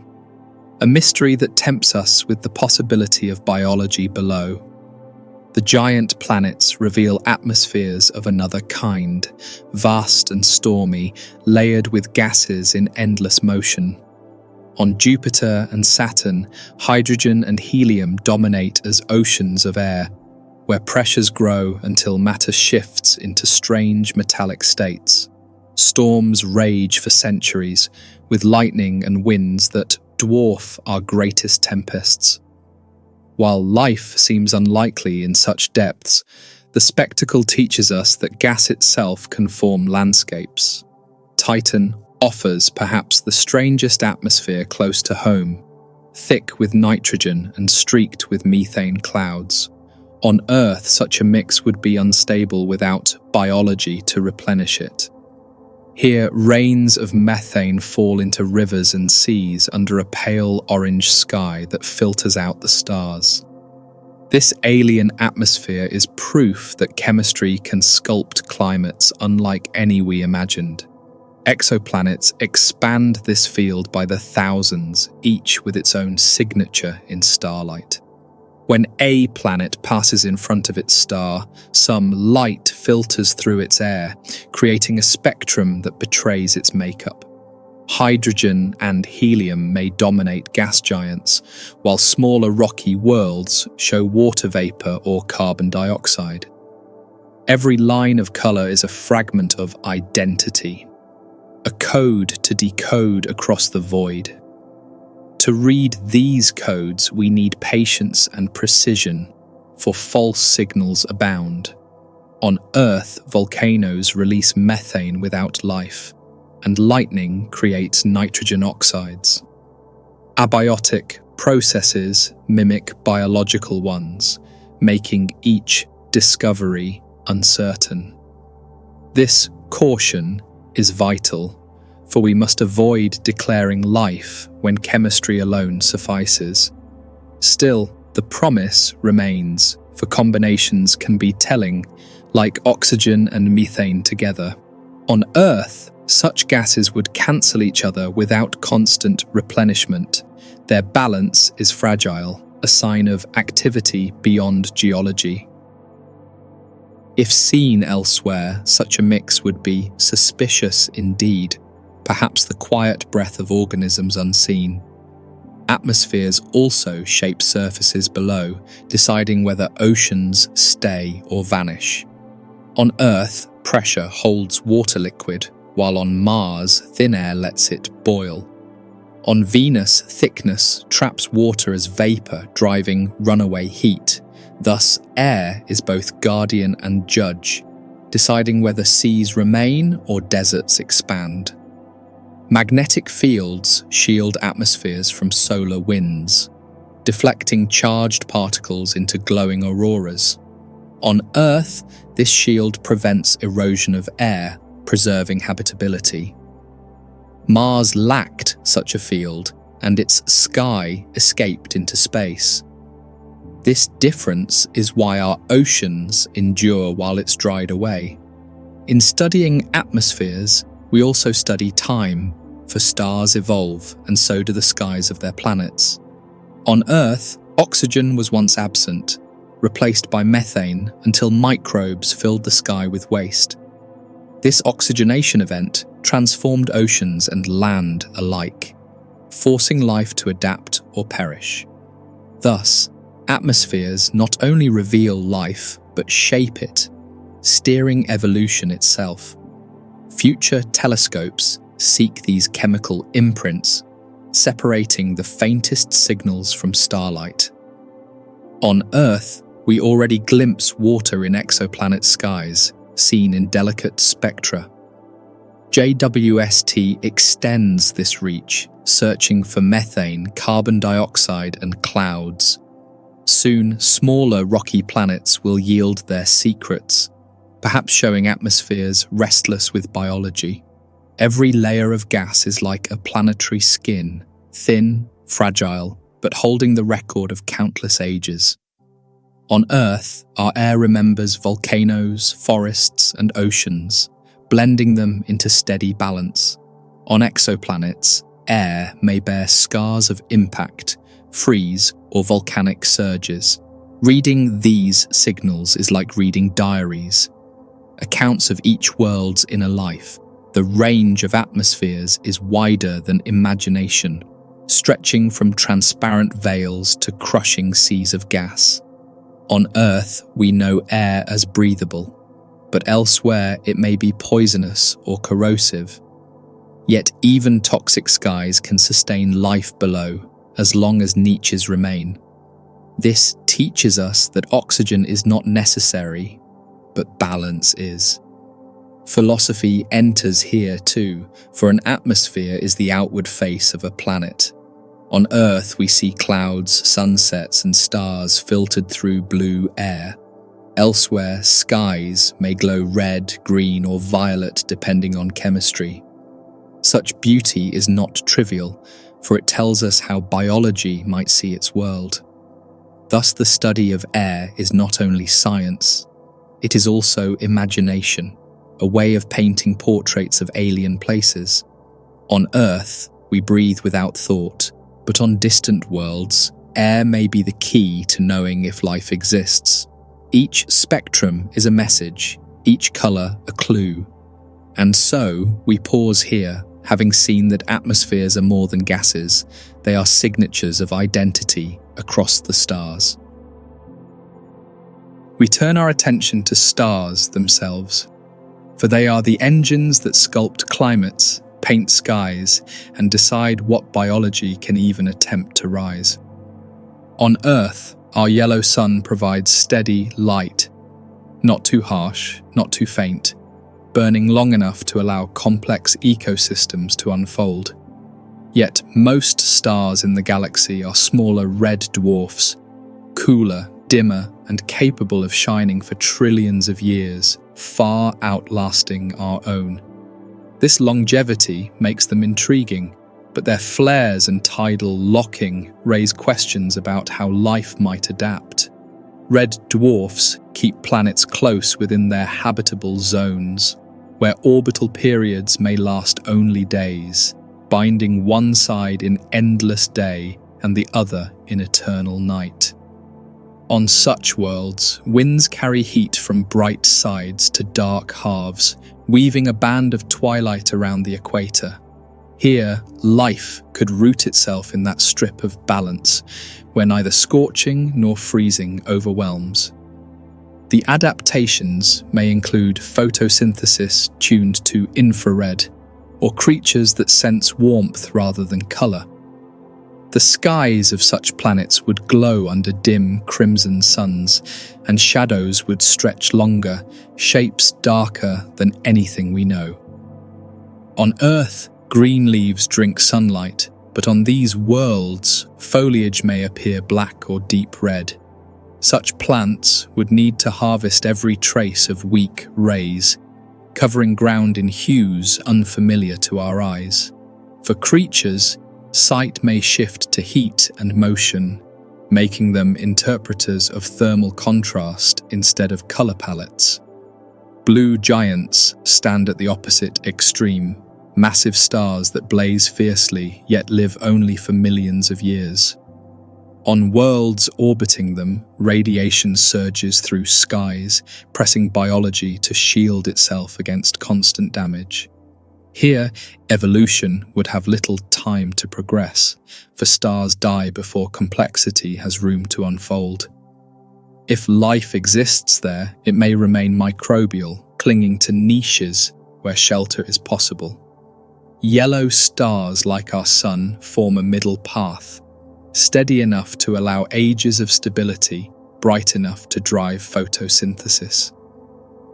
a mystery that tempts us with the possibility of biology below. The giant planets reveal atmospheres of another kind, vast and stormy, layered with gases in endless motion. On Jupiter and Saturn, hydrogen and helium dominate as oceans of air, where pressures grow until matter shifts into strange metallic states. Storms rage for centuries, with lightning and winds that dwarf our greatest tempests. While life seems unlikely in such depths, the spectacle teaches us that gas itself can form landscapes. Titan offers perhaps the strangest atmosphere close to home, thick with nitrogen and streaked with methane clouds. On Earth, such a mix would be unstable without biology to replenish it. Here, rains of methane fall into rivers and seas under a pale orange sky that filters out the stars. This alien atmosphere is proof that chemistry can sculpt climates unlike any we imagined. Exoplanets expand this field by the thousands, each with its own signature in starlight. When a planet passes in front of its star, some light filters through its air, creating a spectrum that betrays its makeup. Hydrogen and helium may dominate gas giants, while smaller rocky worlds show water vapor or carbon dioxide. Every line of color is a fragment of identity, a code to decode across the void. To read these codes, we need patience and precision, for false signals abound. On Earth, volcanoes release methane without life, and lightning creates nitrogen oxides. Abiotic processes mimic biological ones, making each discovery uncertain. This caution is vital, for we must avoid declaring life when chemistry alone suffices. Still, the promise remains, for combinations can be telling, like oxygen and methane together. On Earth, such gases would cancel each other without constant replenishment. Their balance is fragile, a sign of activity beyond geology. If seen elsewhere, such a mix would be suspicious indeed, perhaps the quiet breath of organisms unseen. atmospheres also shape surfaces below, deciding whether oceans stay or vanish. On Earth, pressure holds water liquid, while on Mars, thin air lets it boil. On Venus, thickness traps water as vapor, driving runaway heat. Thus, air is both guardian and judge, deciding whether seas remain or deserts expand. Magnetic fields shield atmospheres from solar winds, deflecting charged particles into glowing auroras. On Earth, this shield prevents erosion of air, preserving habitability. Mars lacked such a field, and its sky escaped into space. This difference is why our oceans endure while it's dried away. In studying atmospheres, we also study time, for stars evolve, and so do the skies of their planets. On Earth, oxygen was once absent, replaced by methane until microbes filled the sky with waste. This oxygenation event transformed oceans and land alike, forcing life to adapt or perish. Thus, atmospheres not only reveal life, but shape it, steering evolution itself. Future telescopes seek these chemical imprints, separating the faintest signals from starlight. On Earth, we already glimpse water in exoplanet skies, seen in delicate spectra. JWST extends this reach, searching for methane, carbon dioxide, and clouds. Soon, smaller rocky planets will yield their secrets, perhaps showing atmospheres restless with biology. Every layer of gas is like a planetary skin, thin, fragile, but holding the record of countless ages. On Earth, our air remembers volcanoes, forests, and oceans, blending them into steady balance. On exoplanets, air may bear scars of impact, freeze, or volcanic surges. Reading these signals is like reading diaries, accounts of each world's inner life. The range of atmospheres is wider than imagination, stretching from transparent veils to crushing seas of gas. On Earth, we know air as breathable, but elsewhere it may be poisonous or corrosive. Yet even toxic skies can sustain life below, as long as niches remain. This teaches us that oxygen is not necessary, but balance is. Philosophy enters here too, for an atmosphere is the outward face of a planet. On Earth, we see clouds, sunsets, and stars filtered through blue air. Elsewhere, skies may glow red, green, or violet depending on chemistry. Such beauty is not trivial, for it tells us how biology might see its world. Thus, the study of air is not only science, it is also imagination, a way of painting portraits of alien places. On Earth, we breathe without thought, but on distant worlds, air may be the key to knowing if life exists. Each spectrum is a message, each colour a clue. And so, we pause here, having seen that atmospheres are more than gases, they are signatures of identity across the stars. We turn our attention to stars themselves, for they are the engines that sculpt climates, paint skies, and decide what biology can even attempt to rise. On Earth, our yellow sun provides steady light, not too harsh, not too faint, burning long enough to allow complex ecosystems to unfold. Yet most stars in the galaxy are smaller red dwarfs, cooler, dimmer, and capable of shining for trillions of years, far outlasting our own. This longevity makes them intriguing, but their flares and tidal locking raise questions about how life might adapt. Red dwarfs keep planets close within their habitable zones, where orbital periods may last only days, binding one side in endless day and the other in eternal night. On such worlds, winds carry heat from bright sides to dark halves, weaving a band of twilight around the equator. Here, life could root itself in that strip of balance, where neither scorching nor freezing overwhelms. The adaptations may include photosynthesis tuned to infrared, or creatures that sense warmth rather than color. The skies of such planets would glow under dim crimson suns, and shadows would stretch longer, shapes darker than anything we know. On Earth, green leaves drink sunlight, but on these worlds, foliage may appear black or deep red. Such plants would need to harvest every trace of weak rays, covering ground in hues unfamiliar to our eyes. For creatures, sight may shift to heat and motion, making them interpreters of thermal contrast instead of color palettes. Blue giants stand at the opposite extreme, massive stars that blaze fiercely yet live only for millions of years. On worlds orbiting them, radiation surges through skies, pressing biology to shield itself against constant damage. Here, evolution would have little time to progress, for stars die before complexity has room to unfold. If life exists there, it may remain microbial, clinging to niches where shelter is possible. Yellow stars like our Sun form a middle path, steady enough to allow ages of stability, bright enough to drive photosynthesis.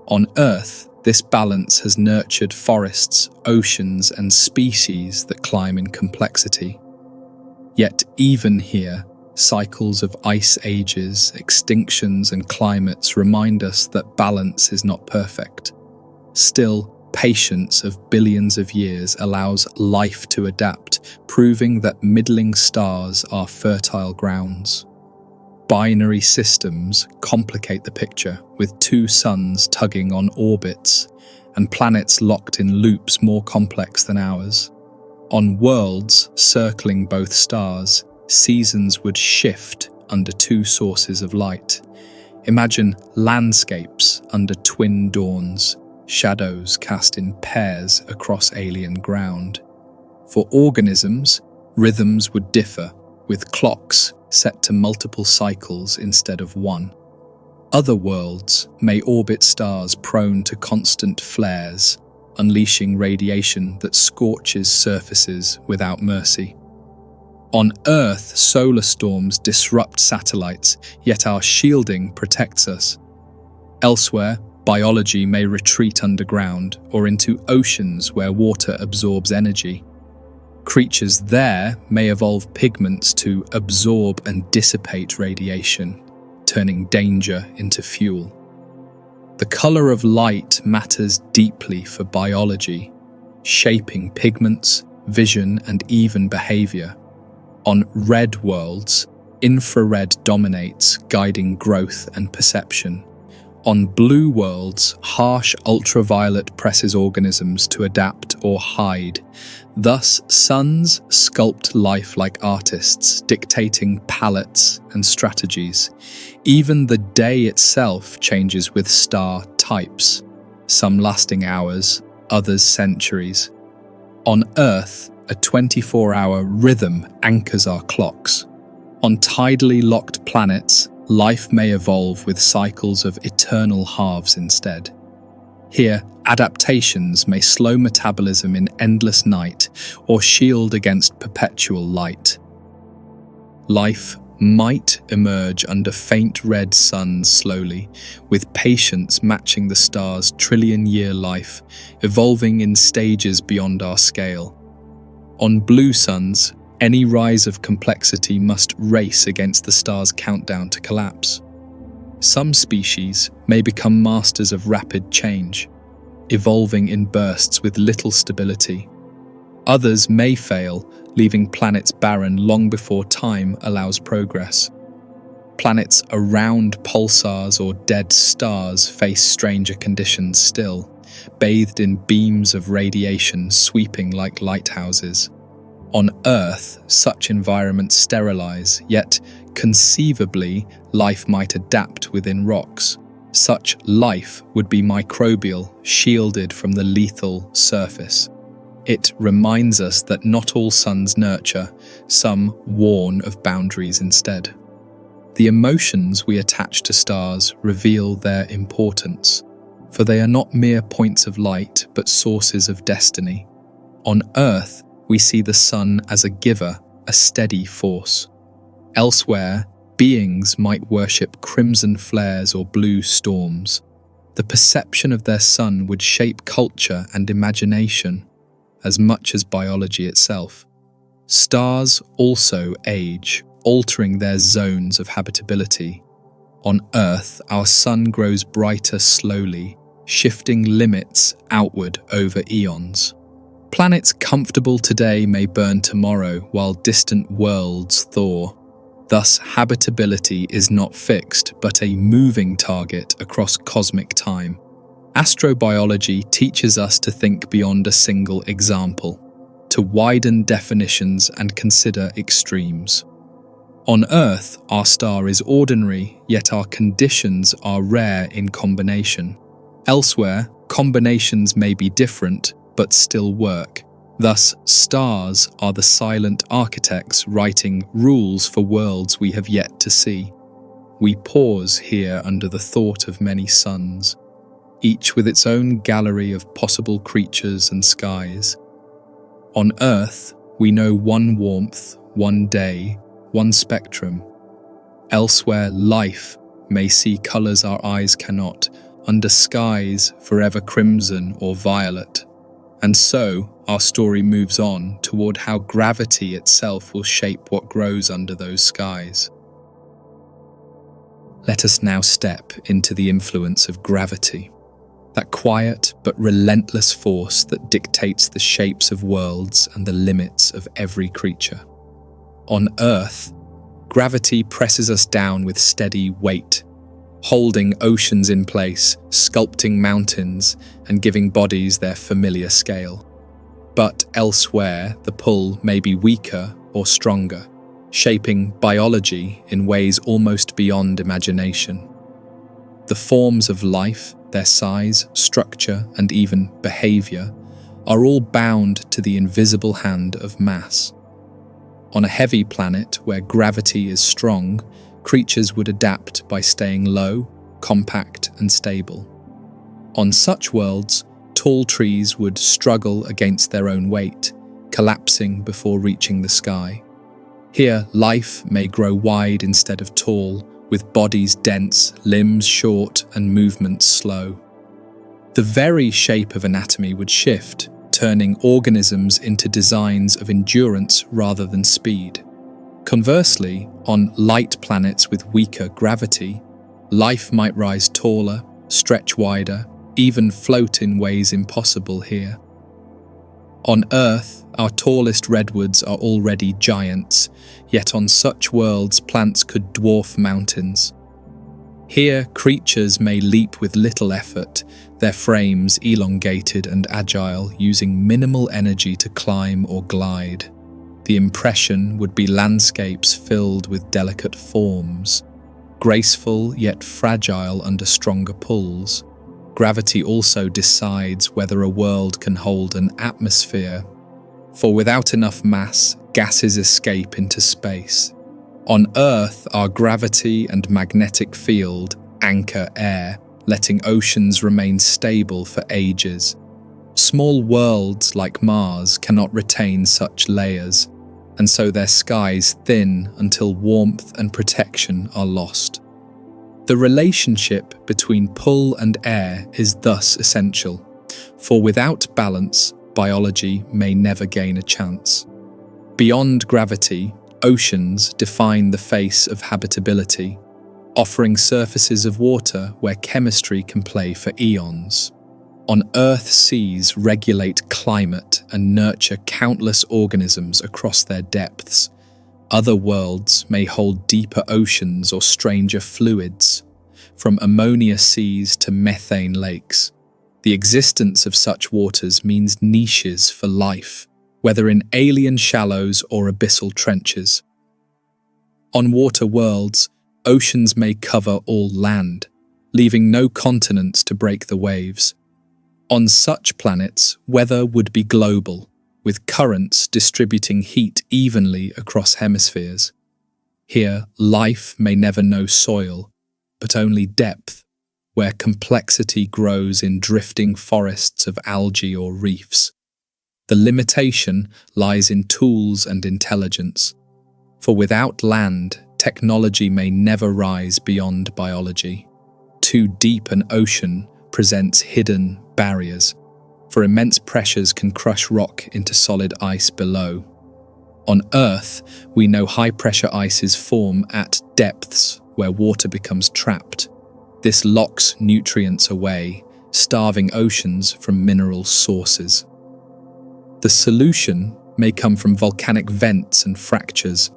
On Earth, this balance has nurtured forests, oceans, and species that climb in complexity. Yet even here, cycles of ice ages, extinctions, and climates remind us that balance is not perfect. Still, patience of billions of years allows life to adapt, proving that middling stars are fertile grounds. Binary systems complicate the picture, with two suns tugging on orbits and planets locked in loops more complex than ours. On worlds circling both stars, seasons would shift under two sources of light. Imagine landscapes under twin dawns, shadows cast in pairs across alien ground. For organisms, rhythms would differ, with clocks set to multiple cycles instead of one. Other worlds may orbit stars prone to constant flares, unleashing radiation that scorches surfaces without mercy. On Earth, solar storms disrupt satellites, yet our shielding protects us. Elsewhere, biology may retreat underground or into oceans where water absorbs energy. Creatures there may evolve pigments to absorb and dissipate radiation, turning danger into fuel. The color of light matters deeply for biology, shaping pigments, vision, and even behavior. On red worlds, infrared dominates, guiding growth and perception. On blue worlds, harsh ultraviolet presses organisms to adapt or hide. Thus, suns sculpt life like artists, dictating palettes and strategies. Even the day itself changes with star types, some lasting hours, others centuries. On Earth, a 24-hour rhythm anchors our clocks. On tidally locked planets, life may evolve with cycles of eternal halves instead. Here, adaptations may slow metabolism in endless night or shield against perpetual light. Life might emerge under faint red suns slowly, with patience matching the star's trillion-year life, evolving in stages beyond our scale. On blue suns, any rise of complexity must race against the star's countdown to collapse. Some species may become masters of rapid change, evolving in bursts with little stability. Others may fail, leaving planets barren long before time allows progress. Planets around pulsars or dead stars face stranger conditions still, bathed in beams of radiation sweeping like lighthouses. On Earth, such environments sterilize, yet conceivably, life might adapt within rocks. Such life would be microbial, shielded from the lethal surface. It reminds us that not all suns nurture, some warn of boundaries instead. The emotions we attach to stars reveal their importance, for they are not mere points of light but sources of destiny. On Earth, we see the sun as a giver, a steady force. Elsewhere, beings might worship crimson flares or blue storms. The perception of their sun would shape culture and imagination as much as biology itself. Stars also age, altering their zones of habitability. On Earth, our sun grows brighter slowly, shifting limits outward over eons. Planets comfortable today may burn tomorrow, while distant worlds thaw. Thus, habitability is not fixed, but a moving target across cosmic time. Astrobiology teaches us to think beyond a single example, to widen definitions and consider extremes. On Earth, our star is ordinary, yet our conditions are rare in combination. Elsewhere, combinations may be different, but still work. Thus, stars are the silent architects writing rules for worlds we have yet to see. We pause here under the thought of many suns, each with its own gallery of possible creatures and skies. On Earth, we know one warmth, one day, one spectrum. Elsewhere, life may see colours our eyes cannot, under skies forever crimson or violet. And so, our story moves on toward how gravity itself will shape what grows under those skies. Let us now step into the influence of gravity, that quiet but relentless force that dictates the shapes of worlds and the limits of every creature. On Earth, gravity presses us down with steady weight, holding oceans in place, sculpting mountains, and giving bodies their familiar scale. But elsewhere, the pull may be weaker or stronger, shaping biology in ways almost beyond imagination. The forms of life, their size, structure, and even behavior, are all bound to the invisible hand of mass. On a heavy planet where gravity is strong, creatures would adapt by staying low, compact, and stable. On such worlds, tall trees would struggle against their own weight, collapsing before reaching the sky. Here, life may grow wide instead of tall, with bodies dense, limbs short, and movements slow. The very shape of anatomy would shift, turning organisms into designs of endurance rather than speed. Conversely, on light planets with weaker gravity, life might rise taller, stretch wider, even float in ways impossible here. On Earth, our tallest redwoods are already giants, yet on such worlds plants could dwarf mountains. Here, creatures may leap with little effort, their frames elongated and agile, using minimal energy to climb or glide. The impression would be landscapes filled with delicate forms, graceful yet fragile under stronger pulls. Gravity also decides whether a world can hold an atmosphere, for without enough mass, gases escape into space. On Earth, our gravity and magnetic field anchor air, letting oceans remain stable for ages. Small worlds like Mars cannot retain such layers, and so their skies thin until warmth and protection are lost. The relationship between pull and air is thus essential, for without balance, biology may never gain a chance. Beyond gravity, oceans define the face of habitability, offering surfaces of water where chemistry can play for eons. On Earth, seas regulate climate and nurture countless organisms across their depths. Other worlds may hold deeper oceans or stranger fluids, from ammonia seas to methane lakes. The existence of such waters means niches for life, whether in alien shallows or abyssal trenches. On water worlds, oceans may cover all land, leaving no continents to break the waves. On such planets, weather would be global, with currents distributing heat evenly across hemispheres. Here, life may never know soil, but only depth, where complexity grows in drifting forests of algae or reefs. The limitation lies in tools and intelligence, for without land, technology may never rise beyond biology. Too deep an ocean presents hidden barriers, for immense pressures can crush rock into solid ice below. On Earth, we know high-pressure ices form at depths where water becomes trapped. This locks nutrients away, starving oceans from mineral sources. The solution may come from volcanic vents and fractures,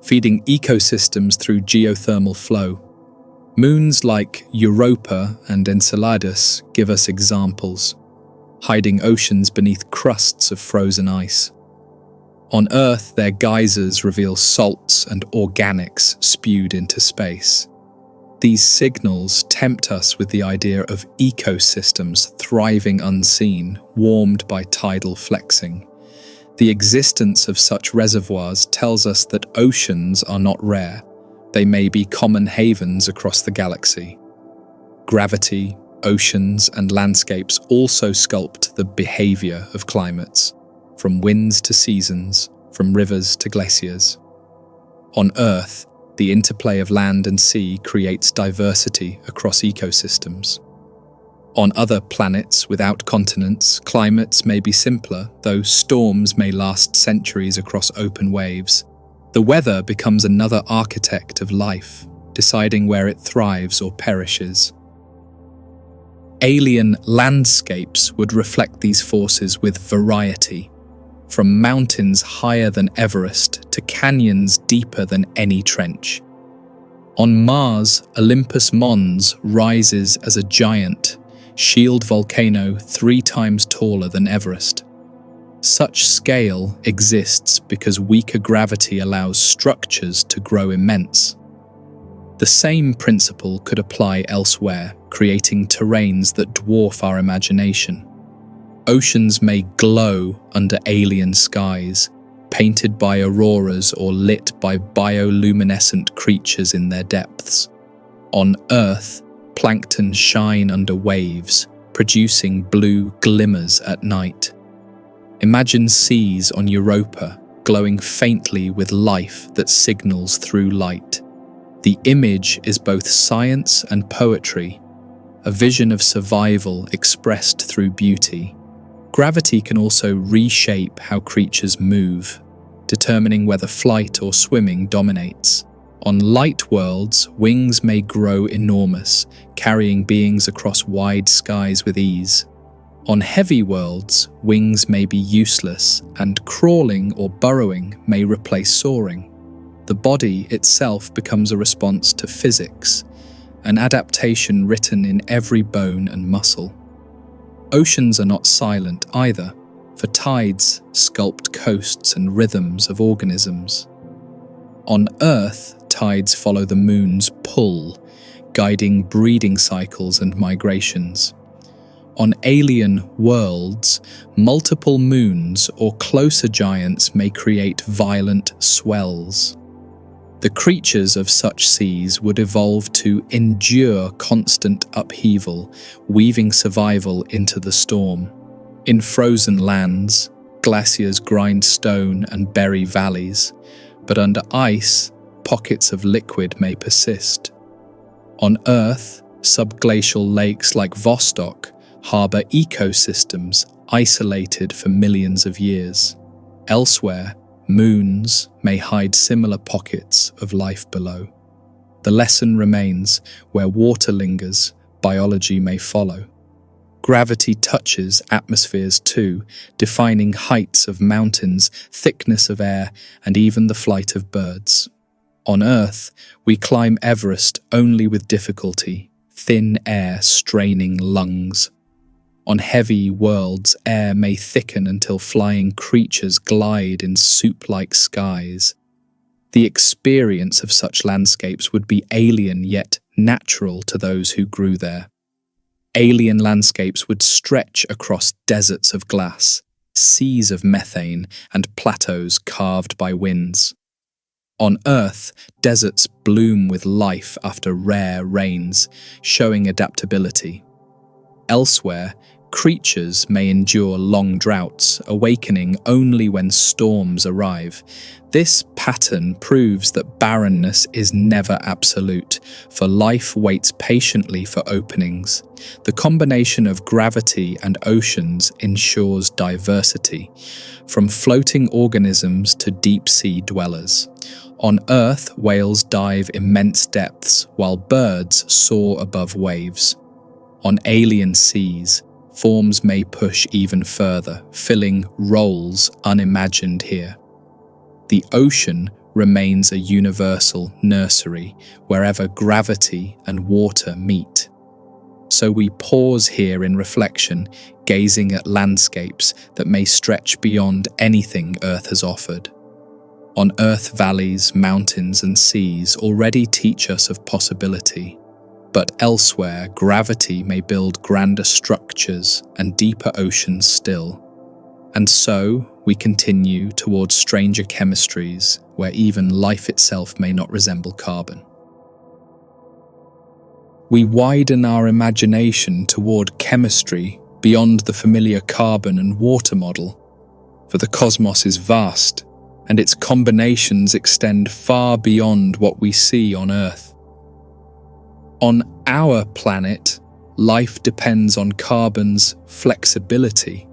feeding ecosystems through geothermal flow. Moons like Europa and Enceladus give us examples, hiding oceans beneath crusts of frozen ice. On Earth, their geysers reveal salts and organics spewed into space. These signals tempt us with the idea of ecosystems thriving unseen, warmed by tidal flexing. The existence of such reservoirs tells us that oceans are not rare. They may be common havens across the galaxy. Gravity, oceans, and landscapes also sculpt the behavior of climates, from winds to seasons, from rivers to glaciers. On Earth, the interplay of land and sea creates diversity across ecosystems. On other planets without continents, climates may be simpler, though storms may last centuries across open waves. The weather becomes another architect of life, deciding where it thrives or perishes. Alien landscapes would reflect these forces with variety, from mountains higher than Everest to canyons deeper than any trench. On Mars, Olympus Mons rises as a giant, shield volcano 3 times taller than Everest. Such scale exists because weaker gravity allows structures to grow immense. The same principle could apply elsewhere, creating terrains that dwarf our imagination. Oceans may glow under alien skies, painted by auroras or lit by bioluminescent creatures in their depths. On Earth, plankton shine under waves, producing blue glimmers at night. Imagine seas on Europa glowing faintly with life that signals through light. The image is both science and poetry, a vision of survival expressed through beauty. Gravity can also reshape how creatures move, determining whether flight or swimming dominates. On light worlds, wings may grow enormous, carrying beings across wide skies with ease. On heavy worlds, wings may be useless, and crawling or burrowing may replace soaring. The body itself becomes a response to physics, an adaptation written in every bone and muscle. Oceans are not silent either, for tides sculpt coasts and rhythms of organisms. On Earth, tides follow the moon's pull, guiding breeding cycles and migrations. On alien worlds, multiple moons or closer giants may create violent swells. The creatures of such seas would evolve to endure constant upheaval, weaving survival into the storm. In frozen lands, glaciers grind stone and bury valleys, but under ice, pockets of liquid may persist. On Earth, subglacial lakes like Vostok harbour ecosystems isolated for millions of years. Elsewhere, moons may hide similar pockets of life below. The lesson remains: where water lingers, biology may follow. Gravity touches atmospheres too, defining heights of mountains, thickness of air, and even the flight of birds. On Earth, we climb Everest only with difficulty, thin air straining lungs. On heavy worlds, air may thicken until flying creatures glide in soup-like skies. The experience of such landscapes would be alien yet natural to those who grew there. Alien landscapes would stretch across deserts of glass, seas of methane, and plateaus carved by winds. On Earth, deserts bloom with life after rare rains, showing adaptability. Elsewhere, creatures may endure long droughts, awakening only when storms arrive. This pattern proves that barrenness is never absolute, for life waits patiently for openings. The combination of gravity and oceans ensures diversity, from floating organisms to deep-sea dwellers. On Earth, whales dive immense depths, while birds soar above waves. On alien seas, forms may push even further, filling roles unimagined here. The ocean remains a universal nursery wherever gravity and water meet. So we pause here in reflection, gazing at landscapes that may stretch beyond anything Earth has offered. On Earth, valleys, mountains, and seas already teach us of possibility. But elsewhere, gravity may build grander structures and deeper oceans still. And so, we continue towards stranger chemistries where even life itself may not resemble carbon. We widen our imagination toward chemistry beyond the familiar carbon and water model, for the cosmos is vast, and its combinations extend far beyond what we see on Earth. On our planet, life depends on carbon's flexibility,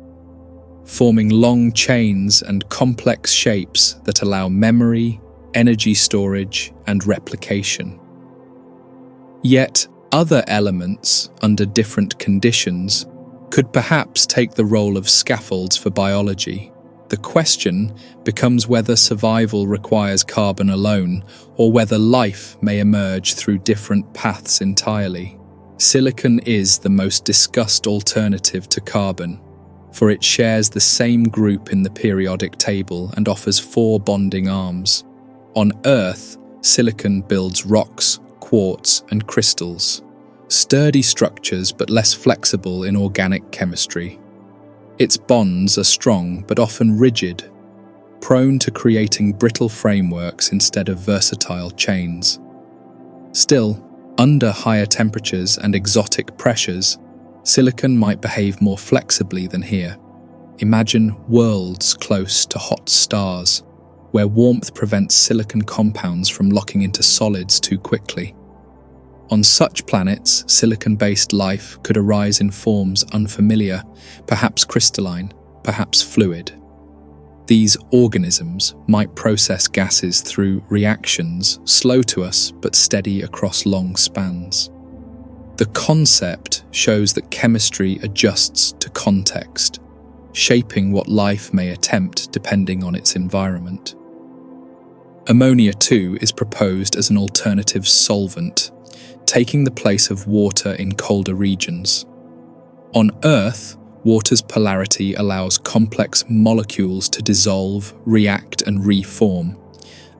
forming long chains and complex shapes that allow memory, energy storage, and replication. Yet, other elements, under different conditions, could perhaps take the role of scaffolds for biology. The question becomes whether survival requires carbon alone, or whether life may emerge through different paths entirely. Silicon is the most discussed alternative to carbon, for it shares the same group in the periodic table and offers 4 bonding arms. On Earth, silicon builds rocks, quartz, and crystals, sturdy structures but less flexible in organic chemistry. Its bonds are strong but often rigid, prone to creating brittle frameworks instead of versatile chains. Still, under higher temperatures and exotic pressures, silicon might behave more flexibly than here. Imagine worlds close to hot stars, where warmth prevents silicon compounds from locking into solids too quickly. On such planets, silicon-based life could arise in forms unfamiliar, perhaps crystalline, perhaps fluid. These organisms might process gases through reactions, slow to us but steady across long spans. The concept shows that chemistry adjusts to context, shaping what life may attempt depending on its environment. Ammonia, too, is proposed as an alternative solvent, taking the place of water in colder regions. On Earth, water's polarity allows complex molecules to dissolve, react, and reform.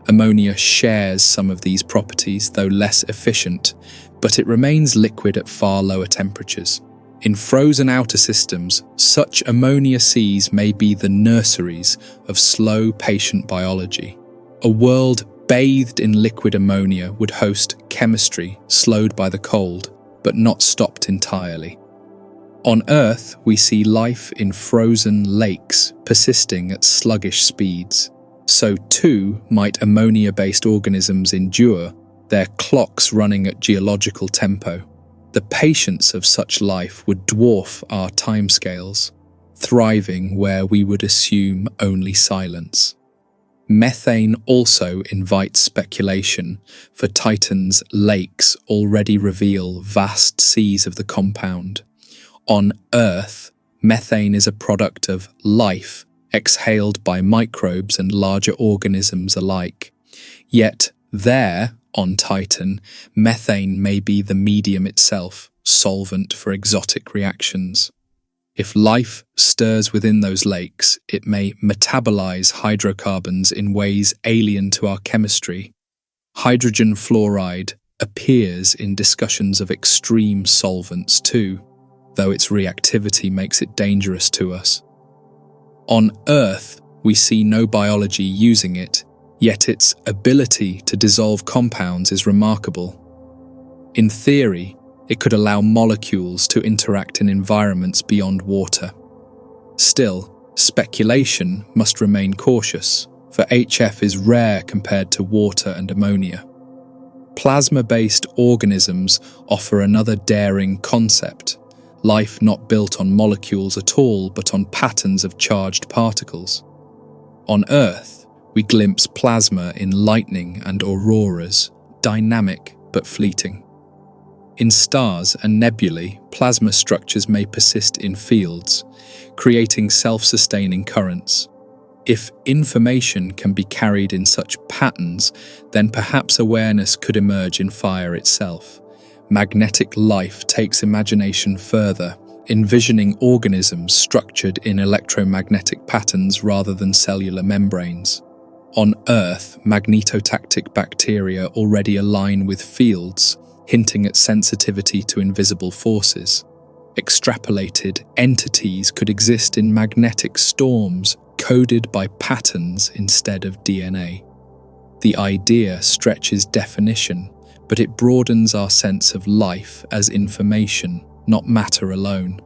Ammonia shares some of these properties, though less efficient, but it remains liquid at far lower temperatures. In frozen outer systems, such ammonia seas may be the nurseries of slow, patient biology. A world bathed in liquid ammonia would host chemistry slowed by the cold, but not stopped entirely. On Earth, we see life in frozen lakes persisting at sluggish speeds. So too might ammonia-based organisms endure, their clocks running at geological tempo. The patience of such life would dwarf our timescales, thriving where we would assume only silence. Methane also invites speculation, for Titan's lakes already reveal vast seas of the compound. On Earth, methane is a product of life exhaled by microbes and larger organisms alike. Yet there, on Titan, methane may be the medium itself, solvent for exotic reactions. If life stirs within those lakes, it may metabolize hydrocarbons in ways alien to our chemistry. Hydrogen fluoride appears in discussions of extreme solvents too, though its reactivity makes it dangerous to us. On Earth, we see no biology using it, yet its ability to dissolve compounds is remarkable. In theory, it could allow molecules to interact in environments beyond water. Still, speculation must remain cautious, for HF is rare compared to water and ammonia. Plasma-based organisms offer another daring concept, life not built on molecules at all but on patterns of charged particles. On Earth, we glimpse plasma in lightning and auroras, dynamic but fleeting. In stars and nebulae, plasma structures may persist in fields, creating self-sustaining currents. If information can be carried in such patterns, then perhaps awareness could emerge in fire itself. Magnetic life takes imagination further, envisioning organisms structured in electromagnetic patterns rather than cellular membranes. On Earth, magnetotactic bacteria already align with fields, hinting at sensitivity to invisible forces. Extrapolated, entities could exist in magnetic storms, coded by patterns instead of DNA. The idea stretches definition, but it broadens our sense of life as information, not matter alone.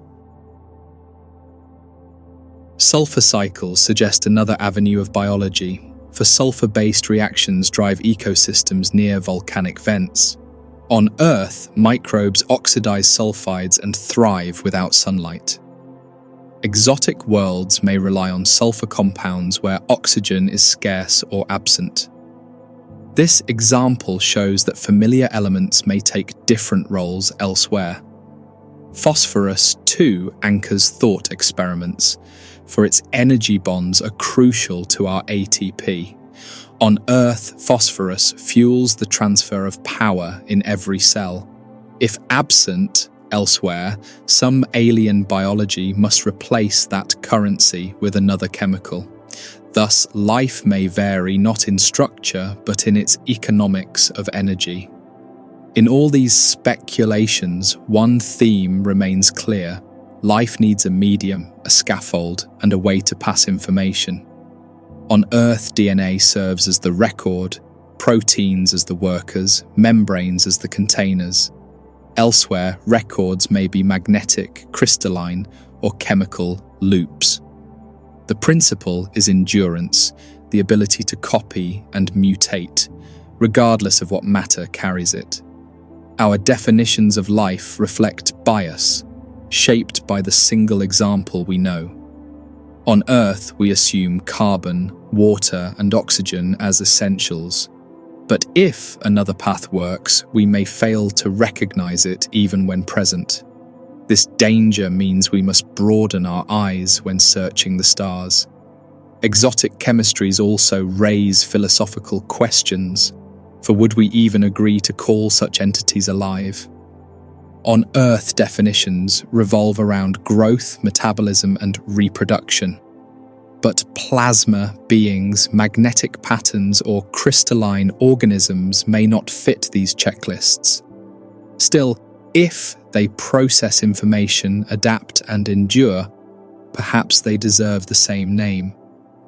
Sulfur cycles suggest another avenue of biology, for sulfur-based reactions drive ecosystems near volcanic vents. On Earth, microbes oxidize sulfides and thrive without sunlight. Exotic worlds may rely on sulfur compounds where oxygen is scarce or absent. This example shows that familiar elements may take different roles elsewhere. Phosphorus, too, anchors thought experiments, for its energy bonds are crucial to our ATP. On Earth, phosphorus fuels the transfer of power in every cell. If absent elsewhere, some alien biology must replace that currency with another chemical. Thus, life may vary not in structure, but in its economics of energy. In all these speculations, one theme remains clear. Life needs a medium, a scaffold, and a way to pass information. On Earth, DNA serves as the record, proteins as the workers, membranes as the containers. Elsewhere, records may be magnetic, crystalline, or chemical loops. The principle is endurance, the ability to copy and mutate, regardless of what matter carries it. Our definitions of life reflect bias, shaped by the single example we know. On Earth, we assume carbon, water, and oxygen as essentials. But if another path works, we may fail to recognize it even when present. This danger means we must broaden our eyes when searching the stars. Exotic chemistries also raise philosophical questions, for would we even agree to call such entities alive? On Earth, definitions revolve around growth, metabolism, and reproduction. But plasma beings, magnetic patterns, or crystalline organisms may not fit these checklists. Still, if they process information, adapt, and endure, perhaps they deserve the same name.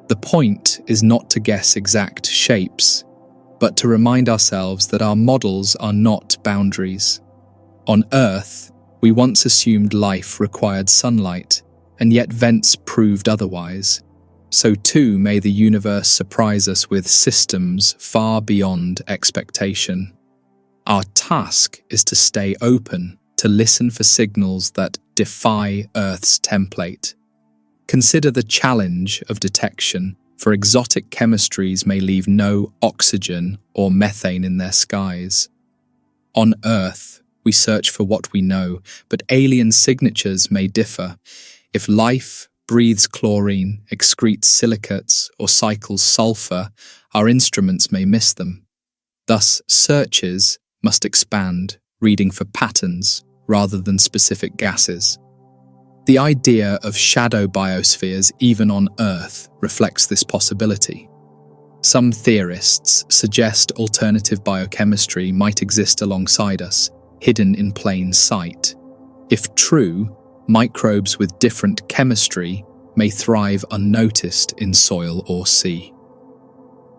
The point is not to guess exact shapes, but to remind ourselves that our models are not boundaries. On Earth, we once assumed life required sunlight, and yet vents proved otherwise. So too may the universe surprise us with systems far beyond expectation. Our task is to stay open, to listen for signals that defy Earth's template. Consider the challenge of detection, for exotic chemistries may leave no oxygen or methane in their skies. On Earth, we search for what we know, but alien signatures may differ. If life breathes chlorine, excretes silicates, or cycles sulfur, our instruments may miss them. Thus, searches must expand, reading for patterns rather than specific gases. The idea of shadow biospheres, even on Earth, reflects this possibility. Some theorists suggest alternative biochemistry might exist alongside us, hidden in plain sight. If true, microbes with different chemistry may thrive unnoticed in soil or sea.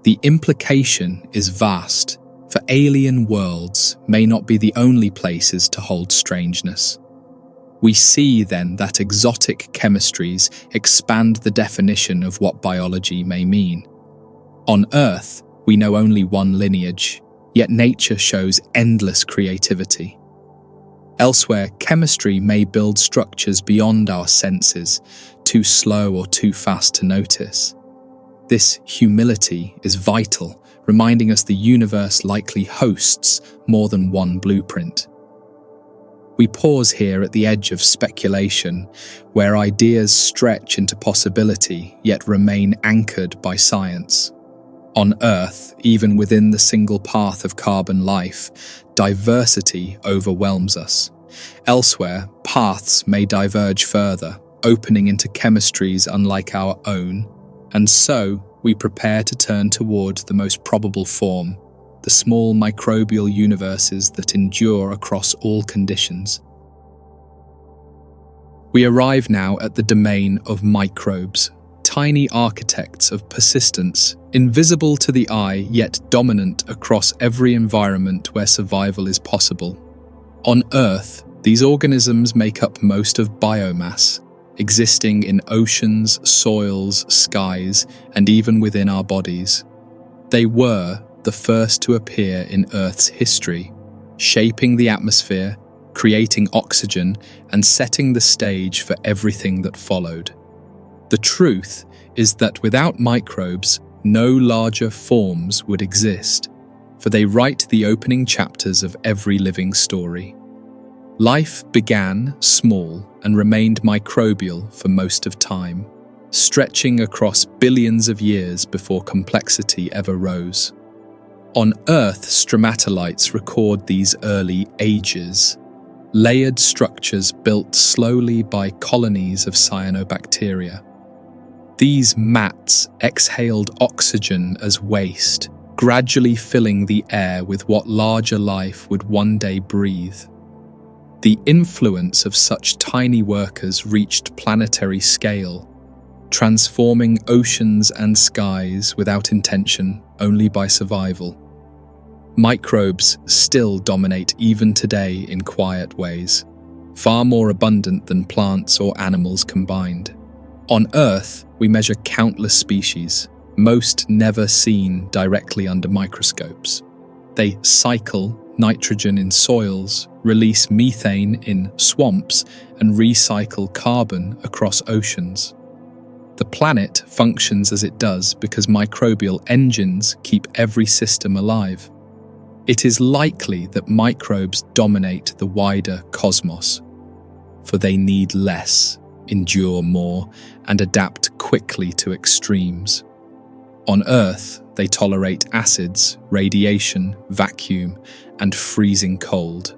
The implication is vast, for alien worlds may not be the only places to hold strangeness. We see then that exotic chemistries expand the definition of what biology may mean. On Earth, we know only one lineage, yet nature shows endless creativity. Elsewhere, chemistry may build structures beyond our senses, too slow or too fast to notice. This humility is vital, reminding us the universe likely hosts more than one blueprint. We pause here at the edge of speculation, where ideas stretch into possibility yet remain anchored by science. On Earth, even within the single path of carbon life, diversity overwhelms us. Elsewhere, paths may diverge further, opening into chemistries unlike our own, and so we prepare to turn toward the most probable form, the small microbial universes that endure across all conditions. We arrive now at the domain of microbes, tiny architects of persistence, invisible to the eye yet dominant across every environment where survival is possible. On Earth, these organisms make up most of biomass, existing in oceans, soils, skies, and even within our bodies. They were the first to appear in Earth's history, shaping the atmosphere, creating oxygen, and setting the stage for everything that followed. The truth is that without microbes, no larger forms would exist, for they write the opening chapters of every living story. Life began small and remained microbial for most of time, stretching across billions of years before complexity ever rose. On Earth, stromatolites record these early ages, layered structures built slowly by colonies of cyanobacteria. These mats exhaled oxygen as waste, gradually filling the air with what larger life would one day breathe. The influence of such tiny workers reached planetary scale, transforming oceans and skies without intention, only by survival. Microbes still dominate even today in quiet ways, far more abundant than plants or animals combined. On Earth, we measure countless species, most never seen directly under microscopes. They cycle nitrogen in soils, release methane in swamps, and recycle carbon across oceans. The planet functions as it does because microbial engines keep every system alive. It is likely that microbes dominate the wider cosmos, for they need less, endure more, and adapt quickly to extremes. On Earth, they tolerate acids, radiation, vacuum, and freezing cold.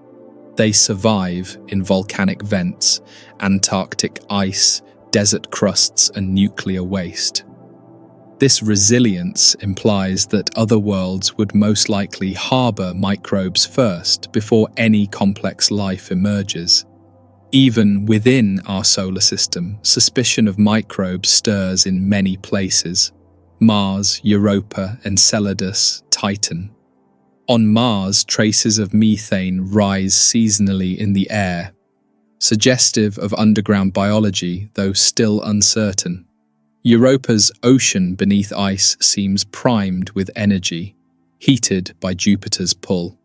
They survive in volcanic vents, Antarctic ice, desert crusts, and nuclear waste. This resilience implies that other worlds would most likely harbor microbes first before any complex life emerges. Even within our solar system, suspicion of microbes stirs in many places. Mars, Europa, Enceladus, Titan. On Mars, traces of methane rise seasonally in the air, suggestive of underground biology, though still uncertain. Europa's ocean beneath ice seems primed with energy, heated by Jupiter's pull.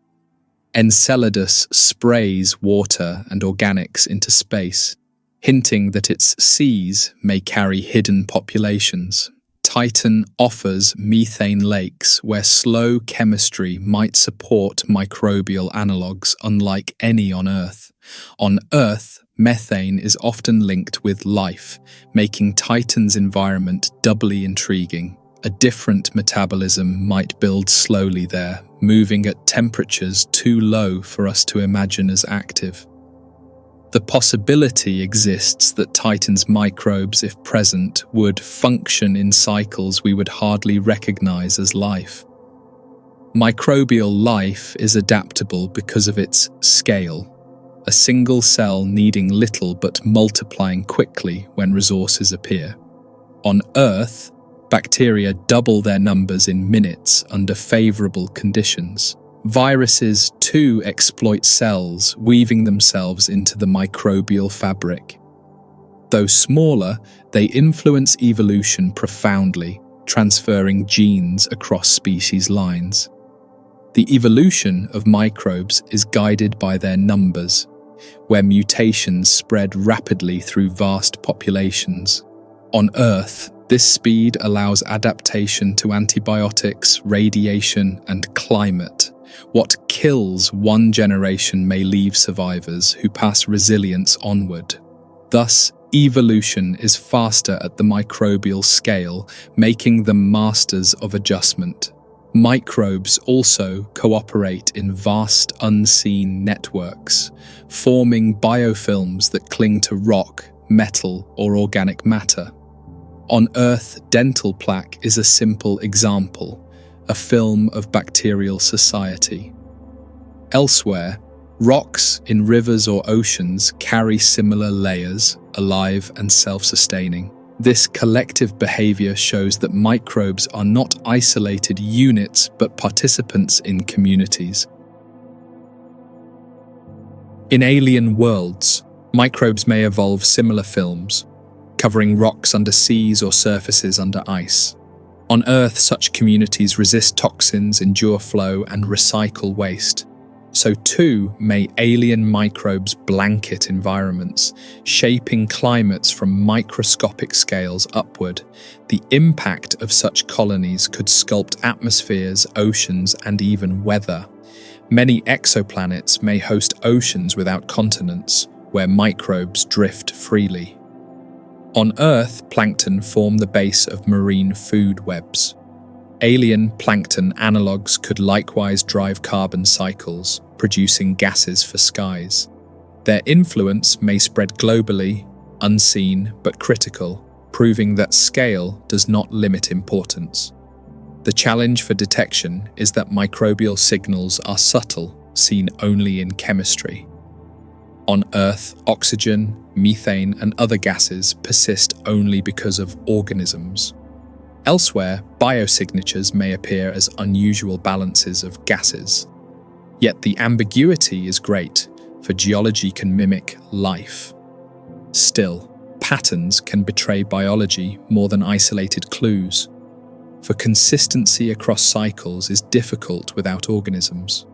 Enceladus sprays water and organics into space, hinting that its seas may carry hidden populations. Titan offers methane lakes where slow chemistry might support microbial analogues unlike any on Earth. On Earth, methane is often linked with life, making Titan's environment doubly intriguing. A different metabolism might build slowly there, moving at temperatures too low for us to imagine as active. The possibility exists that Titan's microbes, if present, would function in cycles we would hardly recognize as life. Microbial life is adaptable because of its scale, a single cell needing little but multiplying quickly when resources appear. On Earth, bacteria double their numbers in minutes under favorable conditions. Viruses too exploit cells, weaving themselves into the microbial fabric. Though smaller, they influence evolution profoundly, transferring genes across species lines. The evolution of microbes is guided by their numbers, where mutations spread rapidly through vast populations. On Earth, this speed allows adaptation to antibiotics, radiation, and climate. What kills one generation may leave survivors who pass resilience onward. Thus, evolution is faster at the microbial scale, making them masters of adjustment. Microbes also cooperate in vast unseen networks, forming biofilms that cling to rock, metal, or organic matter. On Earth, dental plaque is a simple example, a film of bacterial society. Elsewhere, rocks in rivers or oceans carry similar layers, alive and self-sustaining. This collective behavior shows that microbes are not isolated units but participants in communities. In alien worlds, microbes may evolve similar films, covering rocks under seas or surfaces under ice. On Earth, such communities resist toxins, endure flow, and recycle waste. So too may alien microbes blanket environments, shaping climates from microscopic scales upward. The impact of such colonies could sculpt atmospheres, oceans, and even weather. Many exoplanets may host oceans without continents, where microbes drift freely. On Earth, plankton form the base of marine food webs. Alien plankton analogues could likewise drive carbon cycles, producing gases for skies. Their influence may spread globally, unseen but critical, proving that scale does not limit importance. The challenge for detection is that microbial signals are subtle, seen only in chemistry. On Earth, oxygen, methane, and other gases persist only because of organisms. Elsewhere, biosignatures may appear as unusual balances of gases. Yet the ambiguity is great, for geology can mimic life. Still, patterns can betray biology more than isolated clues, for consistency across cycles is difficult without organisms.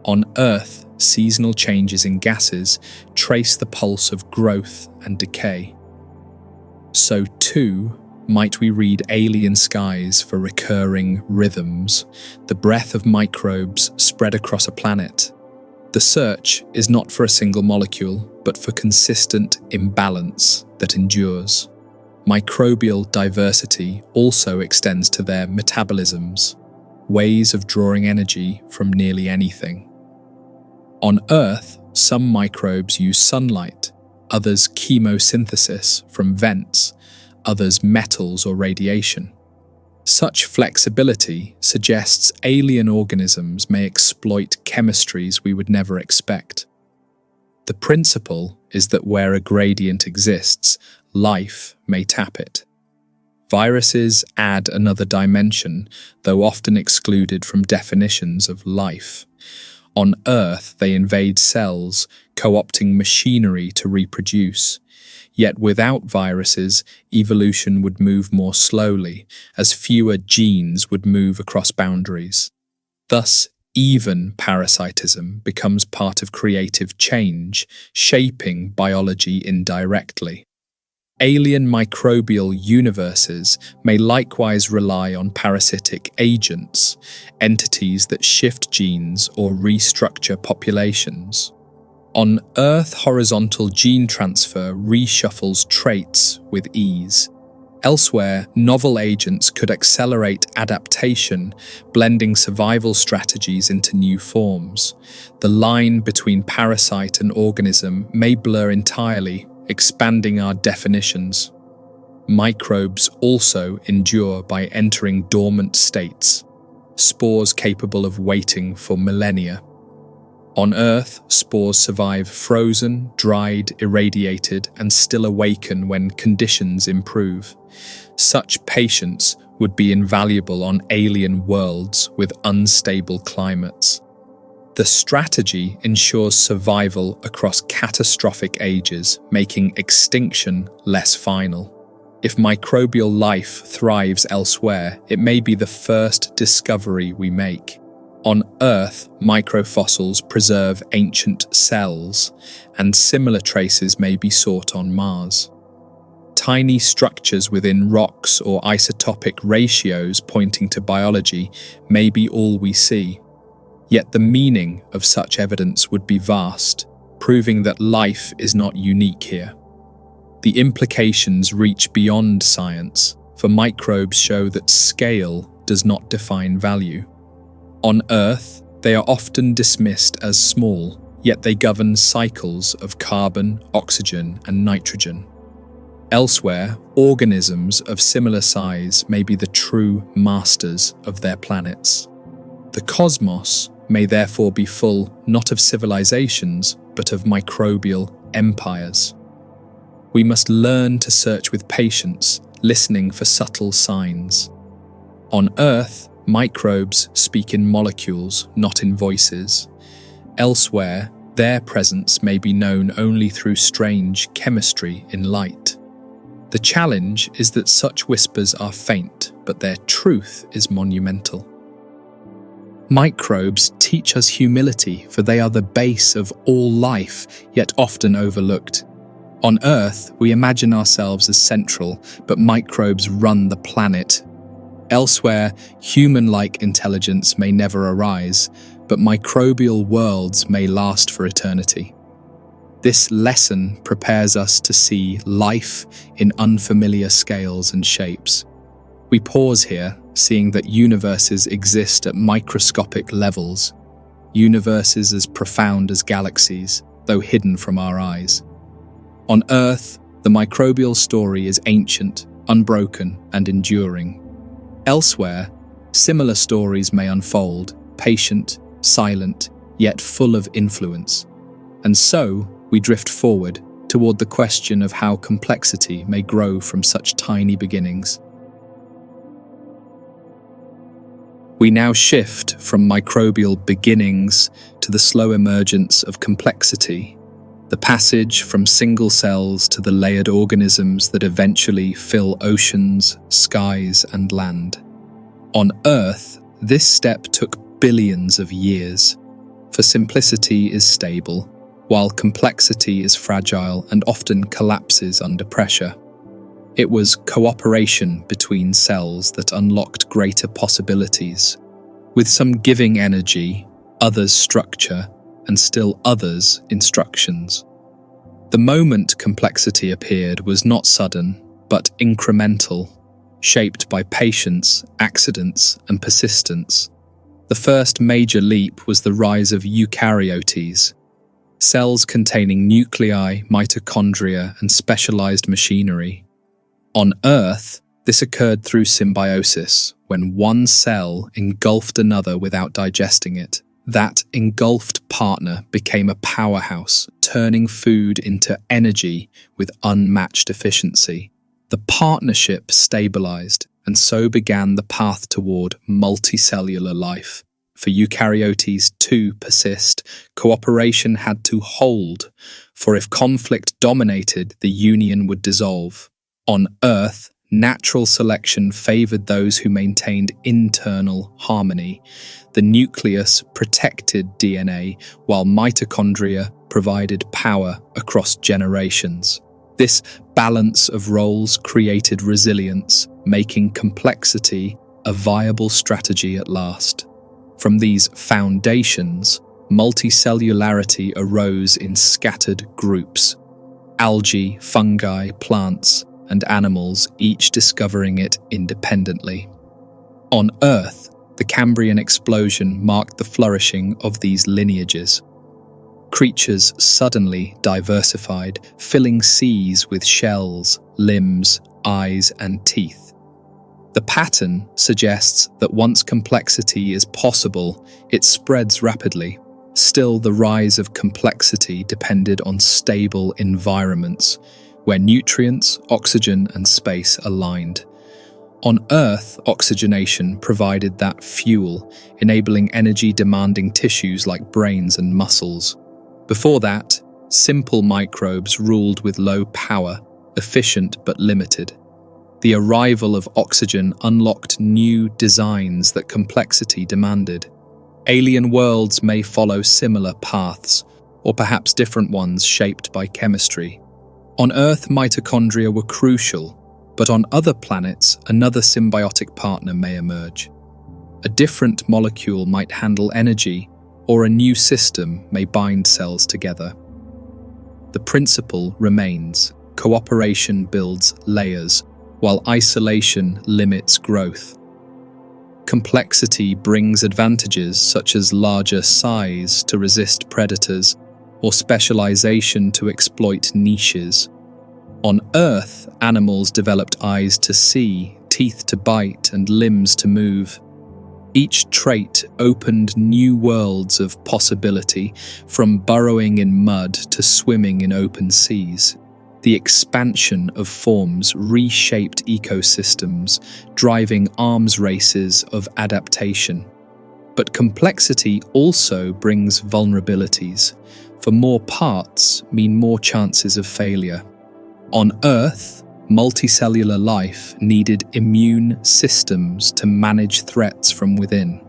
On Earth, seasonal changes in gases trace the pulse of growth and decay. So too, might we read alien skies for recurring rhythms, the breath of microbes spread across a planet. The search is not for a single molecule, but for consistent imbalance that endures. Microbial diversity also extends to their metabolisms, ways of drawing energy from nearly anything. On Earth, some microbes use sunlight, others chemosynthesis from vents, others metals or radiation. Such flexibility suggests alien organisms may exploit chemistries we would never expect. The principle is that where a gradient exists, life may tap it. Viruses add another dimension, though often excluded from definitions of life. On Earth, they invade cells, co-opting machinery to reproduce. Yet without viruses, evolution would move more slowly, as fewer genes would move across boundaries. Thus, even parasitism becomes part of creative change, shaping biology indirectly. Alien microbial universes may likewise rely on parasitic agents, entities that shift genes or restructure populations. On Earth, horizontal gene transfer reshuffles traits with ease. Elsewhere, novel agents could accelerate adaptation, blending survival strategies into new forms. The line between parasite and organism may blur entirely, expanding our definitions. Microbes also endure by entering dormant states, spores capable of waiting for millennia. On Earth, spores survive frozen, dried, irradiated, and still awaken when conditions improve. Such patience would be invaluable on alien worlds with unstable climates. The strategy ensures survival across catastrophic ages, making extinction less final. If microbial life thrives elsewhere, it may be the first discovery we make. On Earth, microfossils preserve ancient cells, and similar traces may be sought on Mars. Tiny structures within rocks or isotopic ratios pointing to biology may be all we see. Yet the meaning of such evidence would be vast, proving that life is not unique here. The implications reach beyond science, for microbes show that scale does not define value. On Earth, they are often dismissed as small, yet they govern cycles of carbon, oxygen, and nitrogen. Elsewhere, organisms of similar size may be the true masters of their planets. The cosmos may therefore be full not of civilizations, but of microbial empires. We must learn to search with patience, listening for subtle signs. On Earth, microbes speak in molecules, not in voices. Elsewhere, their presence may be known only through strange chemistry in light. The challenge is that such whispers are faint, but their truth is monumental. Microbes teach us humility, for they are the base of all life, yet often overlooked. On Earth, we imagine ourselves as central, but microbes run the planet. Elsewhere, human-like intelligence may never arise, but microbial worlds may last for eternity. This lesson prepares us to see life in unfamiliar scales and shapes. We pause here, seeing that universes exist at microscopic levels, universes as profound as galaxies, though hidden from our eyes. On Earth, the microbial story is ancient, unbroken, and enduring. Elsewhere, similar stories may unfold, patient, silent, yet full of influence. And so, we drift forward toward the question of how complexity may grow from such tiny beginnings. We now shift from microbial beginnings to the slow emergence of complexity, the passage from single cells to the layered organisms that eventually fill oceans, skies, and land. On Earth, this step took billions of years, for simplicity is stable, while complexity is fragile and often collapses under pressure. It was cooperation between cells that unlocked greater possibilities, with some giving energy, others structure, and still others instructions. The moment complexity appeared was not sudden, but incremental, shaped by patience, accidents, and persistence. The first major leap was the rise of eukaryotes, cells containing nuclei, mitochondria, and specialized machinery. On Earth, this occurred through symbiosis, when one cell engulfed another without digesting it. That engulfed partner became a powerhouse, turning food into energy with unmatched efficiency. The partnership stabilized, and so began the path toward multicellular life. For eukaryotes to persist, cooperation had to hold, for if conflict dominated, the union would dissolve. On Earth, natural selection favored those who maintained internal harmony. The nucleus protected DNA, while mitochondria provided power across generations. This balance of roles created resilience, making complexity a viable strategy at last. From these foundations, multicellularity arose in scattered groups: algae, fungi, plants, and animals, each discovering it independently. On Earth, the Cambrian explosion marked the flourishing of these lineages. Creatures suddenly diversified, filling seas with shells, limbs, eyes, and teeth. The pattern suggests that once complexity is possible, it spreads rapidly. Still, the rise of complexity depended on stable environments, where nutrients, oxygen, and space aligned. On Earth, oxygenation provided that fuel, enabling energy-demanding tissues like brains and muscles. Before that, simple microbes ruled with low power, efficient but limited. The arrival of oxygen unlocked new designs that complexity demanded. Alien worlds may follow similar paths, or perhaps different ones shaped by chemistry. On Earth, mitochondria were crucial, but on other planets, another symbiotic partner may emerge. A different molecule might handle energy, or a new system may bind cells together. The principle remains: cooperation builds layers, while isolation limits growth. Complexity brings advantages such as larger size to resist predators, or specialization to exploit niches. On Earth, animals developed eyes to see, teeth to bite, and limbs to move. Each trait opened new worlds of possibility, from burrowing in mud to swimming in open seas. The expansion of forms reshaped ecosystems, driving arms races of adaptation. But complexity also brings vulnerabilities, for more parts mean more chances of failure. On Earth, multicellular life needed immune systems to manage threats from within.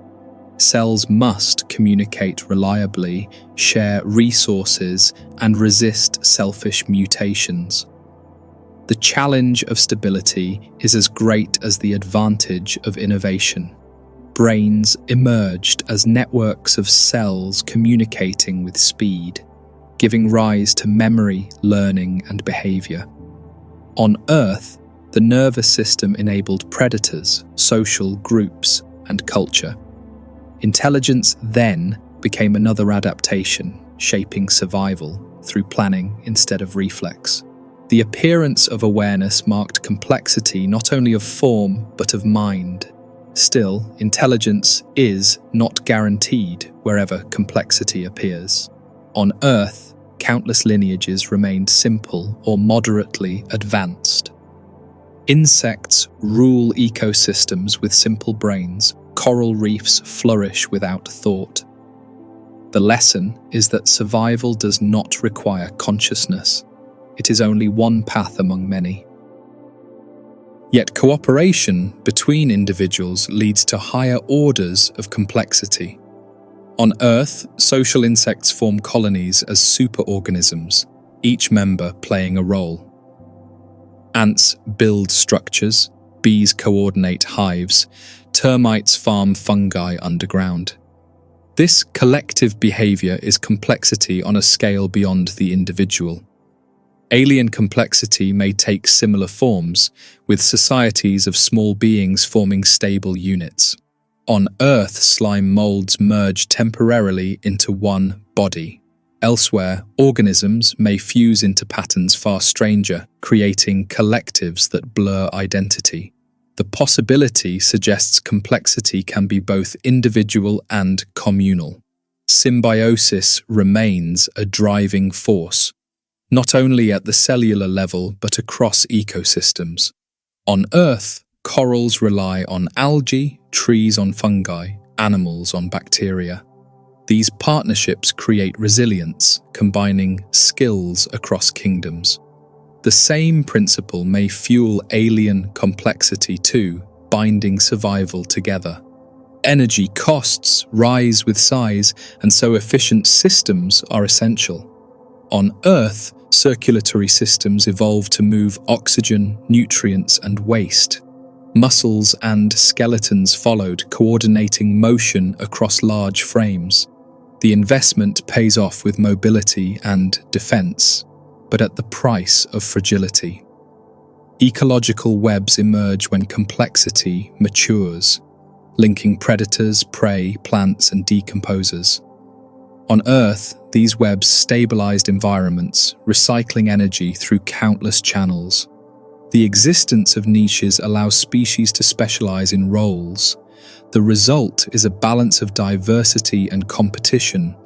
Cells must communicate reliably, share resources, and resist selfish mutations. The challenge of stability is as great as the advantage of innovation. Brains emerged as networks of cells communicating with speed, giving rise to memory, learning, and behavior. On Earth, the nervous system enabled predators, social groups, and culture. Intelligence then became another adaptation, shaping survival through planning instead of reflex. The appearance of awareness marked complexity not only of form but of mind. Still, intelligence is not guaranteed wherever complexity appears. On Earth, countless lineages remained simple or moderately advanced. Insects rule ecosystems with simple brains. Coral reefs flourish without thought. The lesson is that survival does not require consciousness. It is only one path among many. Yet cooperation between individuals leads to higher orders of complexity. On Earth, social insects form colonies as superorganisms, each member playing a role. Ants build structures, bees coordinate hives, termites farm fungi underground. This collective behavior is complexity on a scale beyond the individual. Alien complexity may take similar forms, with societies of small beings forming stable units. On Earth, slime molds merge temporarily into one body. Elsewhere, organisms may fuse into patterns far stranger, creating collectives that blur identity. The possibility suggests complexity can be both individual and communal. Symbiosis remains a driving force, not only at the cellular level but across ecosystems. On Earth, corals rely on algae, trees on fungi, animals on bacteria. These partnerships create resilience, combining skills across kingdoms. The same principle may fuel alien complexity too, binding survival together. Energy costs rise with size, and so efficient systems are essential. On Earth, circulatory systems evolve to move oxygen, nutrients, and waste. Muscles and skeletons followed, coordinating motion across large frames. The investment pays off with mobility and defense, but at the price of fragility. Ecological webs emerge when complexity matures, linking predators, prey, plants, and decomposers. On Earth, these webs stabilized environments, recycling energy through countless channels. The existence of niches allows species to specialize in roles. The result is a balance of diversity and competition.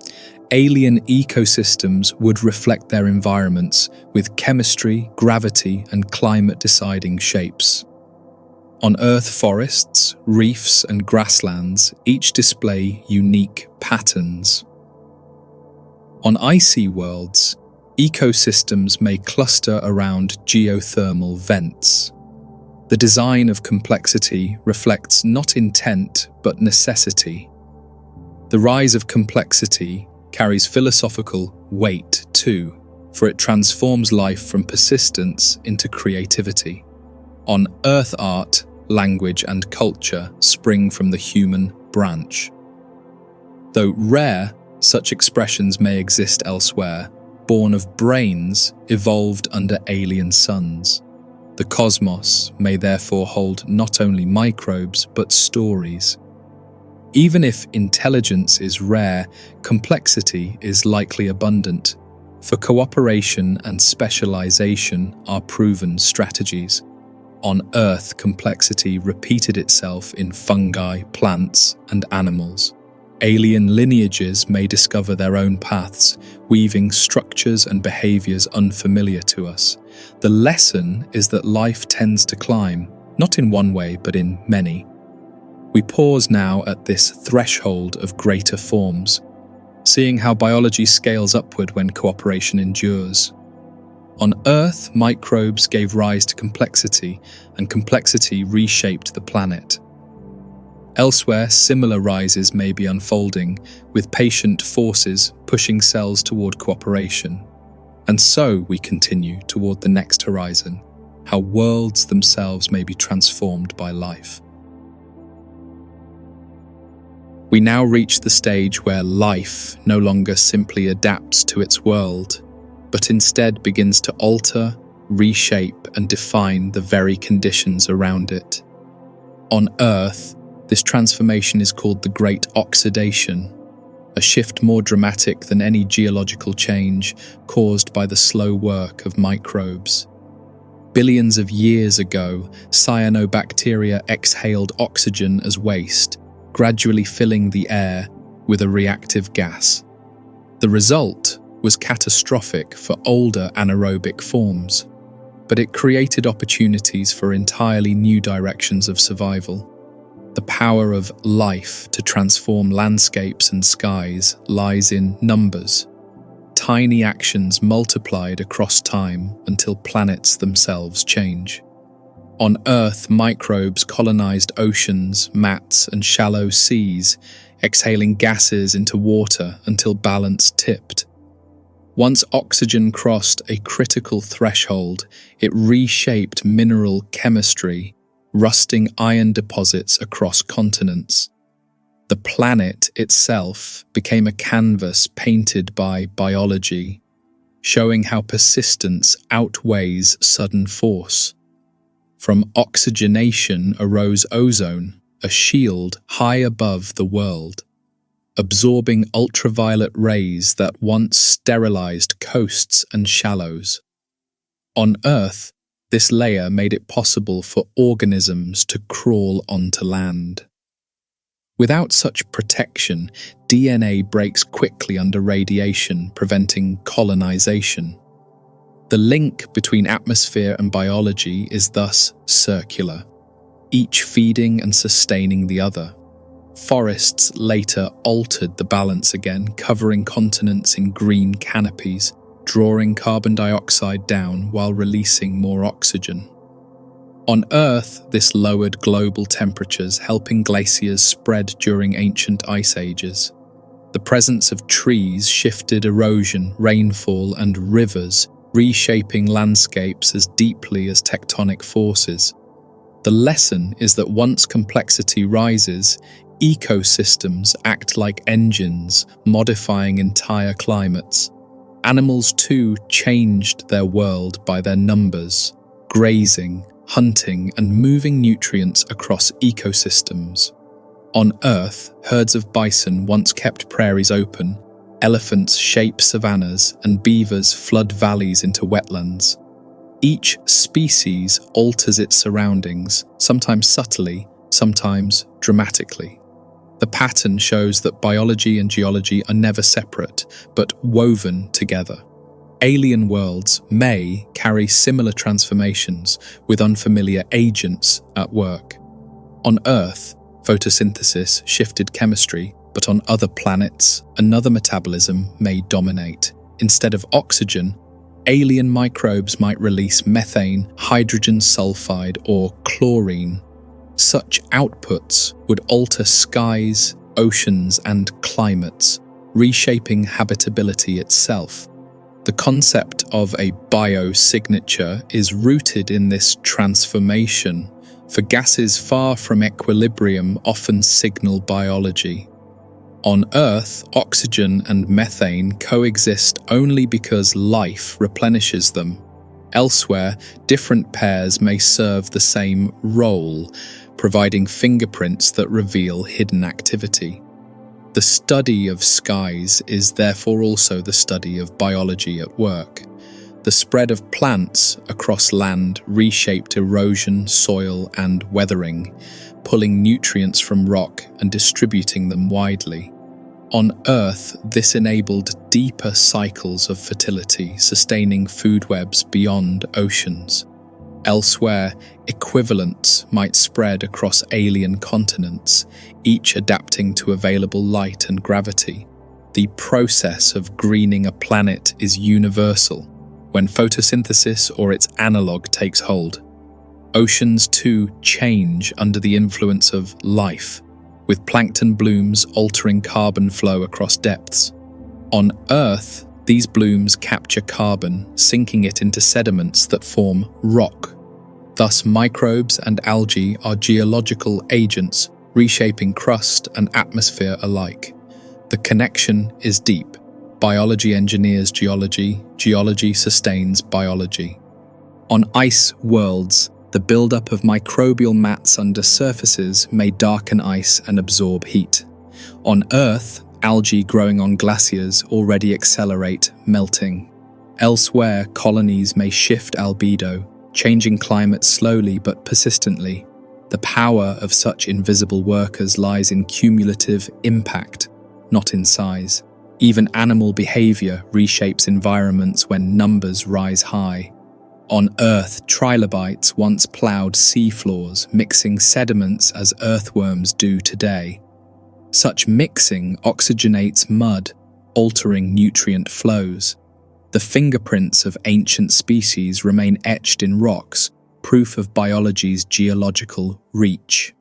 Alien ecosystems would reflect their environments, with chemistry, gravity, and climate deciding shapes. On Earth, forests, reefs, and grasslands each display unique patterns. On icy worlds, ecosystems may cluster around geothermal vents. The design of complexity reflects not intent but necessity. The rise of complexity carries philosophical weight too, for it transforms life from persistence into creativity. On Earth, art, language, and culture spring from the human branch. Though rare, such expressions may exist elsewhere, born of brains evolved under alien suns. The cosmos may therefore hold not only microbes but stories. Even if intelligence is rare, complexity is likely abundant, for cooperation and specialization are proven strategies. On Earth, complexity repeated itself in fungi, plants, and animals. Alien lineages may discover their own paths, weaving structures and behaviors unfamiliar to us. The lesson is that life tends to climb, not in one way, but in many. We pause now at this threshold of greater forms, seeing how biology scales upward when cooperation endures. On Earth, microbes gave rise to complexity, and complexity reshaped the planet. Elsewhere, similar rises may be unfolding, with patient forces pushing cells toward cooperation. And so we continue toward the next horizon, how worlds themselves may be transformed by life. We now reach the stage where life no longer simply adapts to its world, but instead begins to alter, reshape, and define the very conditions around it. On Earth, this transformation is called the Great Oxidation, a shift more dramatic than any geological change caused by the slow work of microbes. Billions of years ago, cyanobacteria exhaled oxygen as waste, gradually filling the air with a reactive gas. The result was catastrophic for older anaerobic forms, but it created opportunities for entirely new directions of survival. The power of life to transform landscapes and skies lies in numbers. Tiny actions multiplied across time until planets themselves change. On Earth, microbes colonized oceans, mats, and shallow seas, exhaling gases into water until balance tipped. Once oxygen crossed a critical threshold, it reshaped mineral chemistry, rusting iron deposits across continents. The planet itself became a canvas painted by biology, showing how persistence outweighs sudden force. From oxygenation arose ozone, a shield high above the world, absorbing ultraviolet rays that once sterilized coasts and shallows. On Earth, this layer made it possible for organisms to crawl onto land. Without such protection, DNA breaks quickly under radiation, preventing colonization. The link between atmosphere and biology is thus circular, each feeding and sustaining the other. Forests later altered the balance again, covering continents in green canopies, drawing carbon dioxide down while releasing more oxygen. On Earth, this lowered global temperatures, helping glaciers spread during ancient ice ages. The presence of trees shifted erosion, rainfall, and rivers, reshaping landscapes as deeply as tectonic forces. The lesson is that once complexity rises, ecosystems act like engines, modifying entire climates. Animals too changed their world by their numbers, grazing, hunting, and moving nutrients across ecosystems. On Earth, herds of bison once kept prairies open, elephants shape savannas, and beavers flood valleys into wetlands. Each species alters its surroundings, sometimes subtly, sometimes dramatically. The pattern shows that biology and geology are never separate, but woven together. Alien worlds may carry similar transformations with unfamiliar agents at work. On Earth, photosynthesis shifted chemistry, but on other planets, another metabolism may dominate. Instead of oxygen, alien microbes might release methane, hydrogen sulfide, or chlorine. Such outputs would alter skies, oceans, and climates, reshaping habitability itself. The concept of a biosignature is rooted in this transformation, for gases far from equilibrium often signal biology. On Earth, oxygen and methane coexist only because life replenishes them. Elsewhere, different pairs may serve the same role, providing fingerprints that reveal hidden activity. The study of skies is therefore also the study of biology at work. The spread of plants across land reshaped erosion, soil, and weathering, pulling nutrients from rock and distributing them widely. On Earth, this enabled deeper cycles of fertility, sustaining food webs beyond oceans. Elsewhere, equivalents might spread across alien continents, each adapting to available light and gravity. The process of greening a planet is universal when photosynthesis or its analog takes hold. Oceans too change under the influence of life, with plankton blooms altering carbon flow across depths. On Earth, these blooms capture carbon, sinking it into sediments that form rock. Thus, microbes and algae are geological agents, reshaping crust and atmosphere alike. The connection is deep. Biology engineers geology, geology sustains biology. On ice worlds, the buildup of microbial mats under surfaces may darken ice and absorb heat. On Earth, algae growing on glaciers already accelerate melting. Elsewhere, colonies may shift albedo, changing climate slowly but persistently. The power of such invisible workers lies in cumulative impact, not in size. Even animal behavior reshapes environments when numbers rise high. On Earth, trilobites once plowed seafloors, mixing sediments as earthworms do today. Such mixing oxygenates mud, altering nutrient flows. The fingerprints of ancient species remain etched in rocks, proof of biology's geological reach.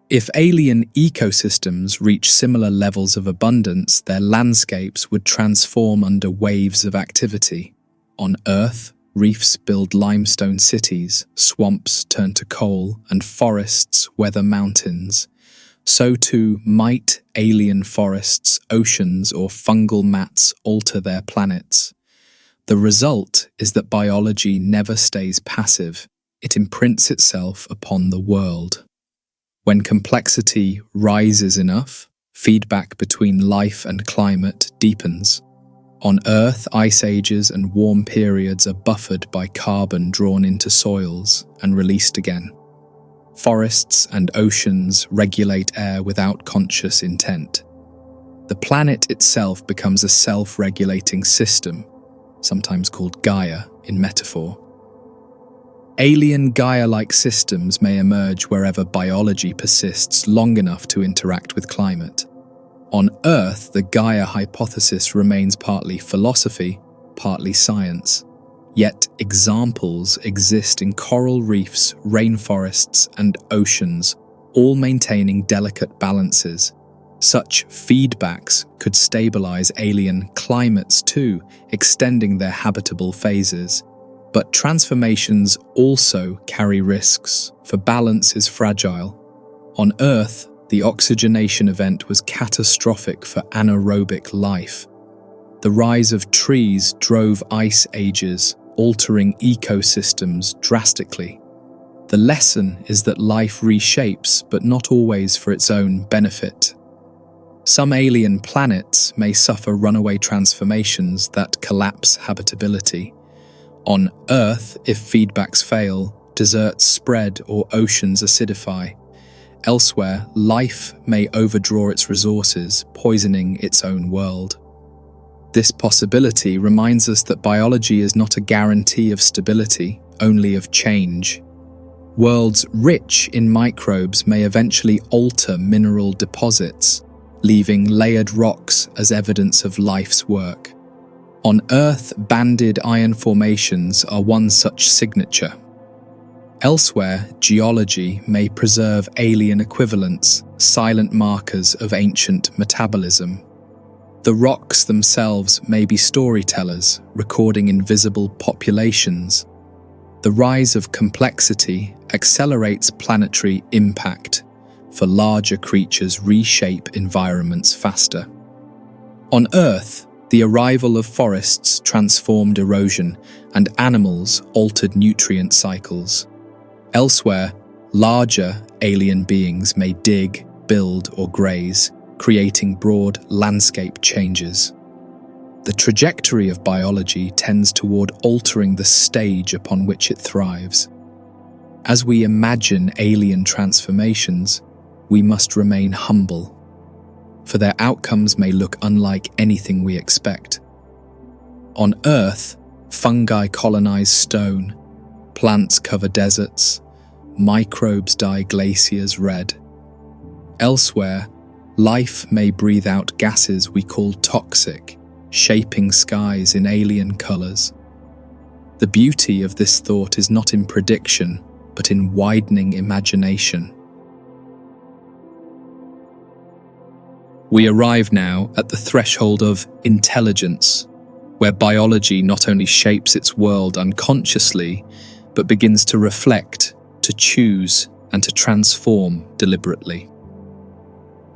If alien ecosystems reach similar levels of abundance, their landscapes would transform under waves of activity. On Earth, reefs build limestone cities, swamps turn to coal, and forests weather mountains. So too might alien forests, oceans, or fungal mats alter their planets. The result is that biology never stays passive. It imprints itself upon the world. When complexity rises enough, feedback between life and climate deepens. On Earth, ice ages and warm periods are buffered by carbon drawn into soils and released again. Forests and oceans regulate air without conscious intent. The planet itself becomes a self-regulating system, sometimes called Gaia in metaphor. Alien Gaia-like systems may emerge wherever biology persists long enough to interact with climate. On Earth, the Gaia hypothesis remains partly philosophy, partly science. Yet examples exist in coral reefs, rainforests, and oceans, all maintaining delicate balances. Such feedbacks could stabilize alien climates too, extending their habitable phases. But transformations also carry risks, for balance is fragile. On Earth, the oxygenation event was catastrophic for anaerobic life. The rise of trees drove ice ages, altering ecosystems drastically. The lesson is that life reshapes, but not always for its own benefit. Some alien planets may suffer runaway transformations that collapse habitability. On Earth, if feedbacks fail, deserts spread or oceans acidify. Elsewhere, life may overdraw its resources, poisoning its own world. This possibility reminds us that biology is not a guarantee of stability, only of change. Worlds rich in microbes may eventually alter mineral deposits, leaving layered rocks as evidence of life's work. On Earth, banded iron formations are one such signature. Elsewhere, geology may preserve alien equivalents, silent markers of ancient metabolism. The rocks themselves may be storytellers, recording invisible populations. The rise of complexity accelerates planetary impact, for larger creatures reshape environments faster. On Earth, the arrival of forests transformed erosion, and animals altered nutrient cycles. Elsewhere, larger alien beings may dig, build, or graze, creating broad landscape changes. The trajectory of biology tends toward altering the stage upon which it thrives. As we imagine alien transformations, we must remain humble, for their outcomes may look unlike anything we expect. On Earth, fungi colonize stone, plants cover deserts, microbes dye glaciers red. Elsewhere, life may breathe out gases we call toxic, shaping skies in alien colors. The beauty of this thought is not in prediction, but in widening imagination. We arrive now at the threshold of intelligence, where biology not only shapes its world unconsciously, but begins to reflect, to choose, and to transform deliberately.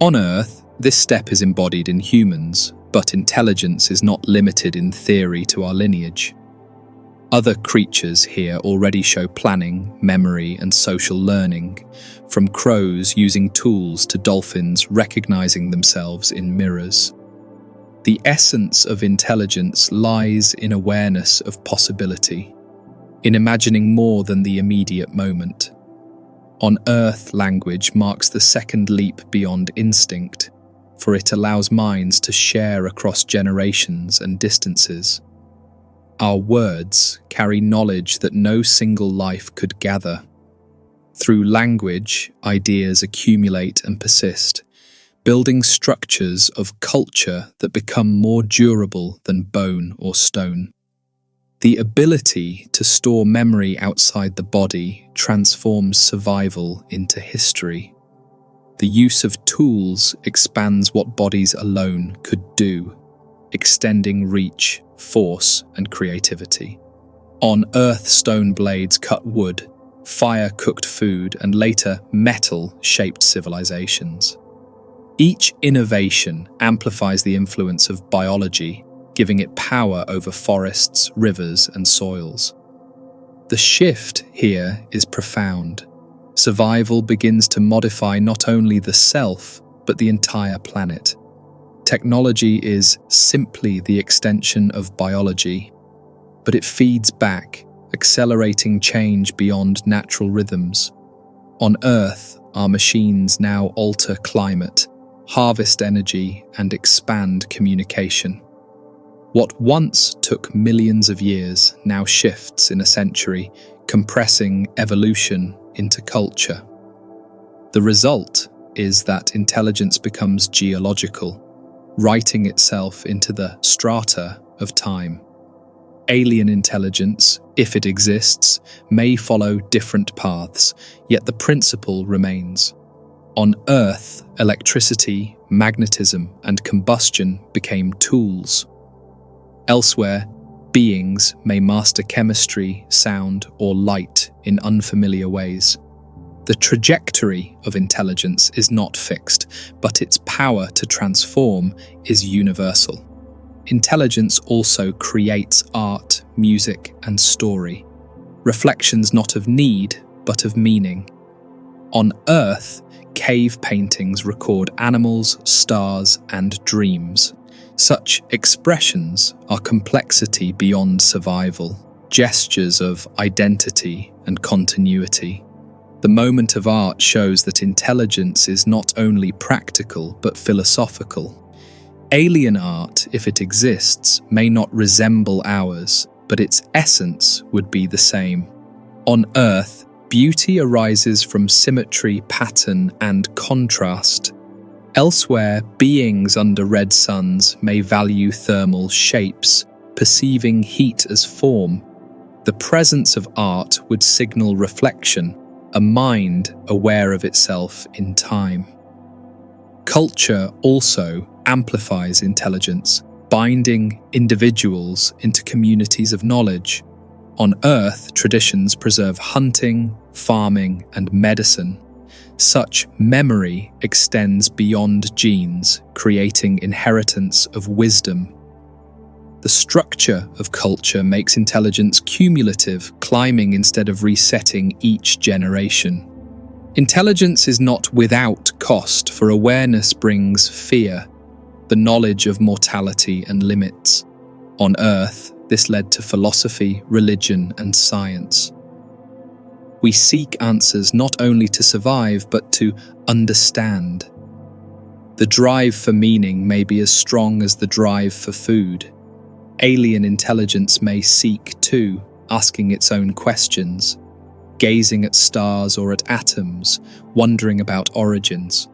On Earth, this step is embodied in humans, but intelligence is not limited in theory to our lineage. Other creatures here already show planning, memory, and social learning, from crows using tools to dolphins recognizing themselves in mirrors. The essence of intelligence lies in awareness of possibility, in imagining more than the immediate moment. On Earth, language marks the second leap beyond instinct, for it allows minds to share across generations and distances. Our words carry knowledge that no single life could gather. Through language, ideas accumulate and persist, building structures of culture that become more durable than bone or stone. The ability to store memory outside the body transforms survival into history. The use of tools expands what bodies alone could do, extending reach, force, and creativity. On Earth, stone blades cut wood, fire cooked food, and later metal shaped civilizations. Each innovation amplifies the influence of biology, giving it power over forests, rivers, and soils. The shift here is profound. Survival begins to modify not only the self, but the entire planet. Technology is simply the extension of biology, but it feeds back, accelerating change beyond natural rhythms. On Earth, our machines now alter climate, harvest energy, and expand communication. What once took millions of years now shifts in a century, compressing evolution into culture. The result is that intelligence becomes geological, writing itself into the strata of time. Alien intelligence, if it exists, may follow different paths, yet the principle remains. On Earth, electricity, magnetism, and combustion became tools. Elsewhere, beings may master chemistry, sound, or light in unfamiliar ways. The trajectory of intelligence is not fixed, but its power to transform is universal. Intelligence also creates art, music, and story, reflections not of need, but of meaning. On Earth, cave paintings record animals, stars, and dreams. Such expressions are complexity beyond survival, gestures of identity and continuity. The moment of art shows that intelligence is not only practical but philosophical. Alien art, if it exists, may not resemble ours, but its essence would be the same. On Earth, beauty arises from symmetry, pattern, and contrast. Elsewhere, beings under red suns may value thermal shapes, perceiving heat as form. The presence of art would signal reflection, a mind aware of itself in time. Culture also amplifies intelligence, binding individuals into communities of knowledge. On Earth, traditions preserve hunting, farming, and medicine. Such memory extends beyond genes, creating inheritance of wisdom. The structure of culture makes intelligence cumulative, climbing instead of resetting each generation. Intelligence is not without cost, for awareness brings fear, the knowledge of mortality and limits. On Earth, this led to philosophy, religion, and science. We seek answers not only to survive, but to understand. The drive for meaning may be as strong as the drive for food. Alien intelligence may seek too, asking its own questions, gazing at stars or at atoms, wondering about origins.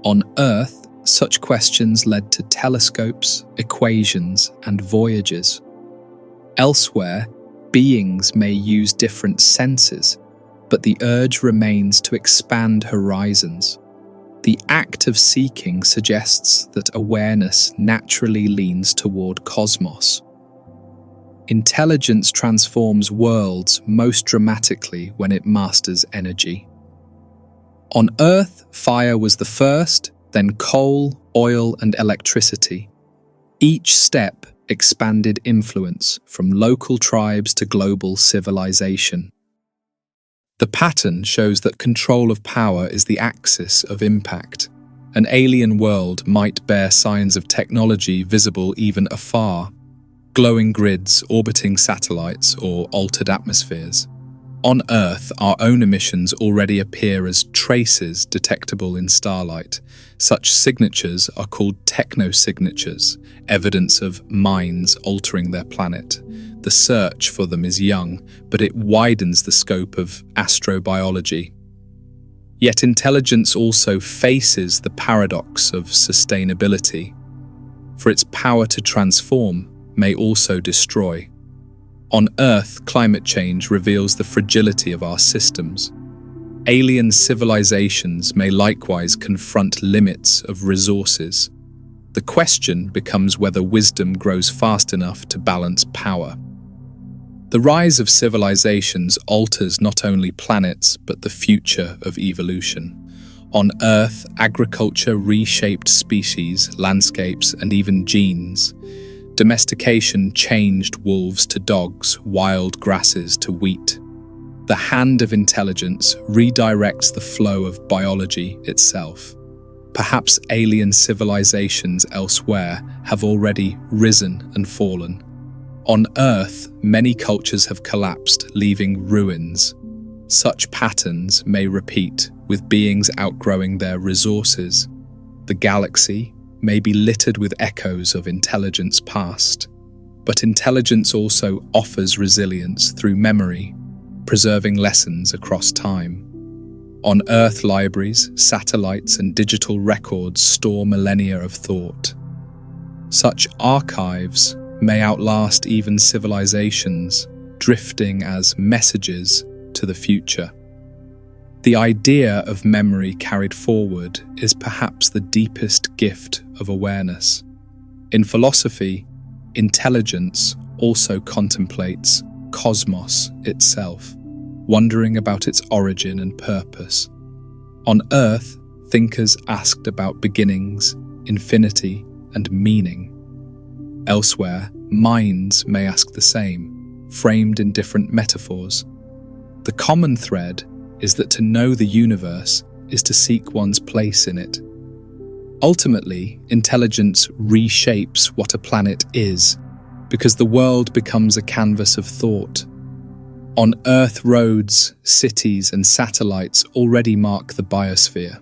On Earth, such questions led to telescopes, equations, and voyages. Elsewhere, beings may use different senses, but the urge remains to expand horizons. The act of seeking suggests that awareness naturally leans toward cosmos. Intelligence transforms worlds most dramatically when it masters energy. On Earth, fire was the first, then coal, oil, and electricity. Each step expanded influence from local tribes to global civilization. The pattern shows that control of power is the axis of impact. An alien world might bear signs of technology visible even afar, glowing grids, orbiting satellites, or altered atmospheres. On Earth, our own emissions already appear as traces detectable in starlight. Such signatures are called technosignatures, evidence of minds altering their planet. The search for them is young, but it widens the scope of astrobiology. Yet intelligence also faces the paradox of sustainability, for its power to transform may also destroy. On Earth, climate change reveals the fragility of our systems. Alien civilizations may likewise confront limits of resources. The question becomes whether wisdom grows fast enough to balance power. The rise of civilizations alters not only planets, but the future of evolution. On Earth, agriculture reshaped species, landscapes, and even genes. Domestication changed wolves to dogs, wild grasses to wheat. The hand of intelligence redirects the flow of biology itself. Perhaps alien civilizations elsewhere have already risen and fallen. On Earth, many cultures have collapsed, leaving ruins. Such patterns may repeat, with beings outgrowing their resources. The galaxy may be littered with echoes of intelligence past, but intelligence also offers resilience through memory, preserving lessons across time. On Earth, libraries, satellites, and digital records store millennia of thought. Such archives may outlast even civilizations, drifting as messages to the future. The idea of memory carried forward is perhaps the deepest gift of awareness. In philosophy, intelligence also contemplates cosmos itself, wondering about its origin and purpose. On Earth, thinkers asked about beginnings, infinity, and meaning. Elsewhere, minds may ask the same, framed in different metaphors. The common thread is that to know the universe is to seek one's place in it. Ultimately, intelligence reshapes what a planet is, because the world becomes a canvas of thought. On Earth, roads, cities, and satellites already mark the biosphere.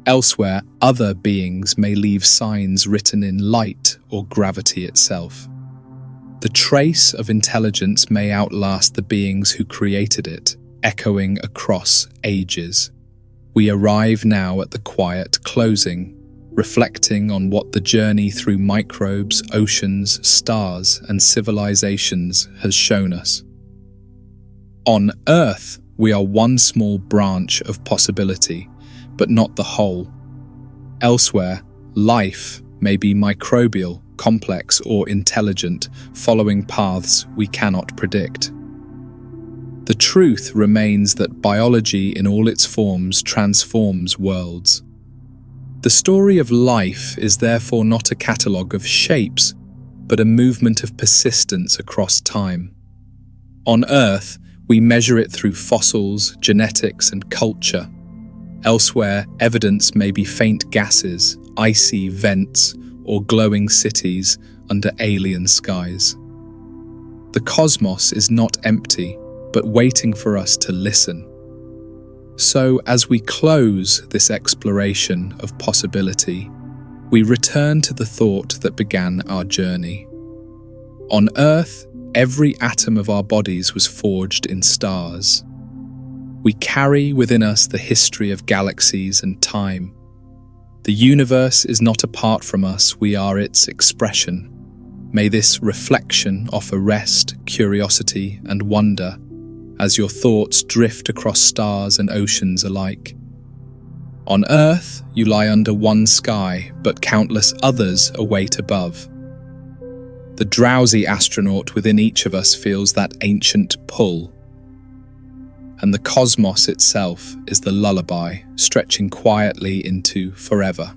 Elsewhere, other beings may leave signs written in light or gravity itself. The trace of intelligence may outlast the beings who created it, echoing across ages. We arrive now at the quiet closing, reflecting on what the journey through microbes, oceans, stars, and civilizations has shown us. On Earth, we are one small branch of possibility, but not the whole. Elsewhere, life may be microbial, complex, or intelligent, following paths we cannot predict. The truth remains that biology in all its forms transforms worlds. The story of life is therefore not a catalogue of shapes, but a movement of persistence across time. On Earth, we measure it through fossils, genetics, and culture. Elsewhere, evidence may be faint gases, icy vents, or glowing cities under alien skies. The cosmos is not empty, but waiting for us to listen. So, as we close this exploration of possibility, we return to the thought that began our journey. On Earth, every atom of our bodies was forged in stars. We carry within us the history of galaxies and time. The universe is not apart from us, we are its expression. May this reflection offer rest, curiosity, and wonder as your thoughts drift across stars and oceans alike. On Earth, you lie under one sky, but countless others await above. The drowsy astronaut within each of us feels that ancient pull. And the cosmos itself is the lullaby, stretching quietly into forever.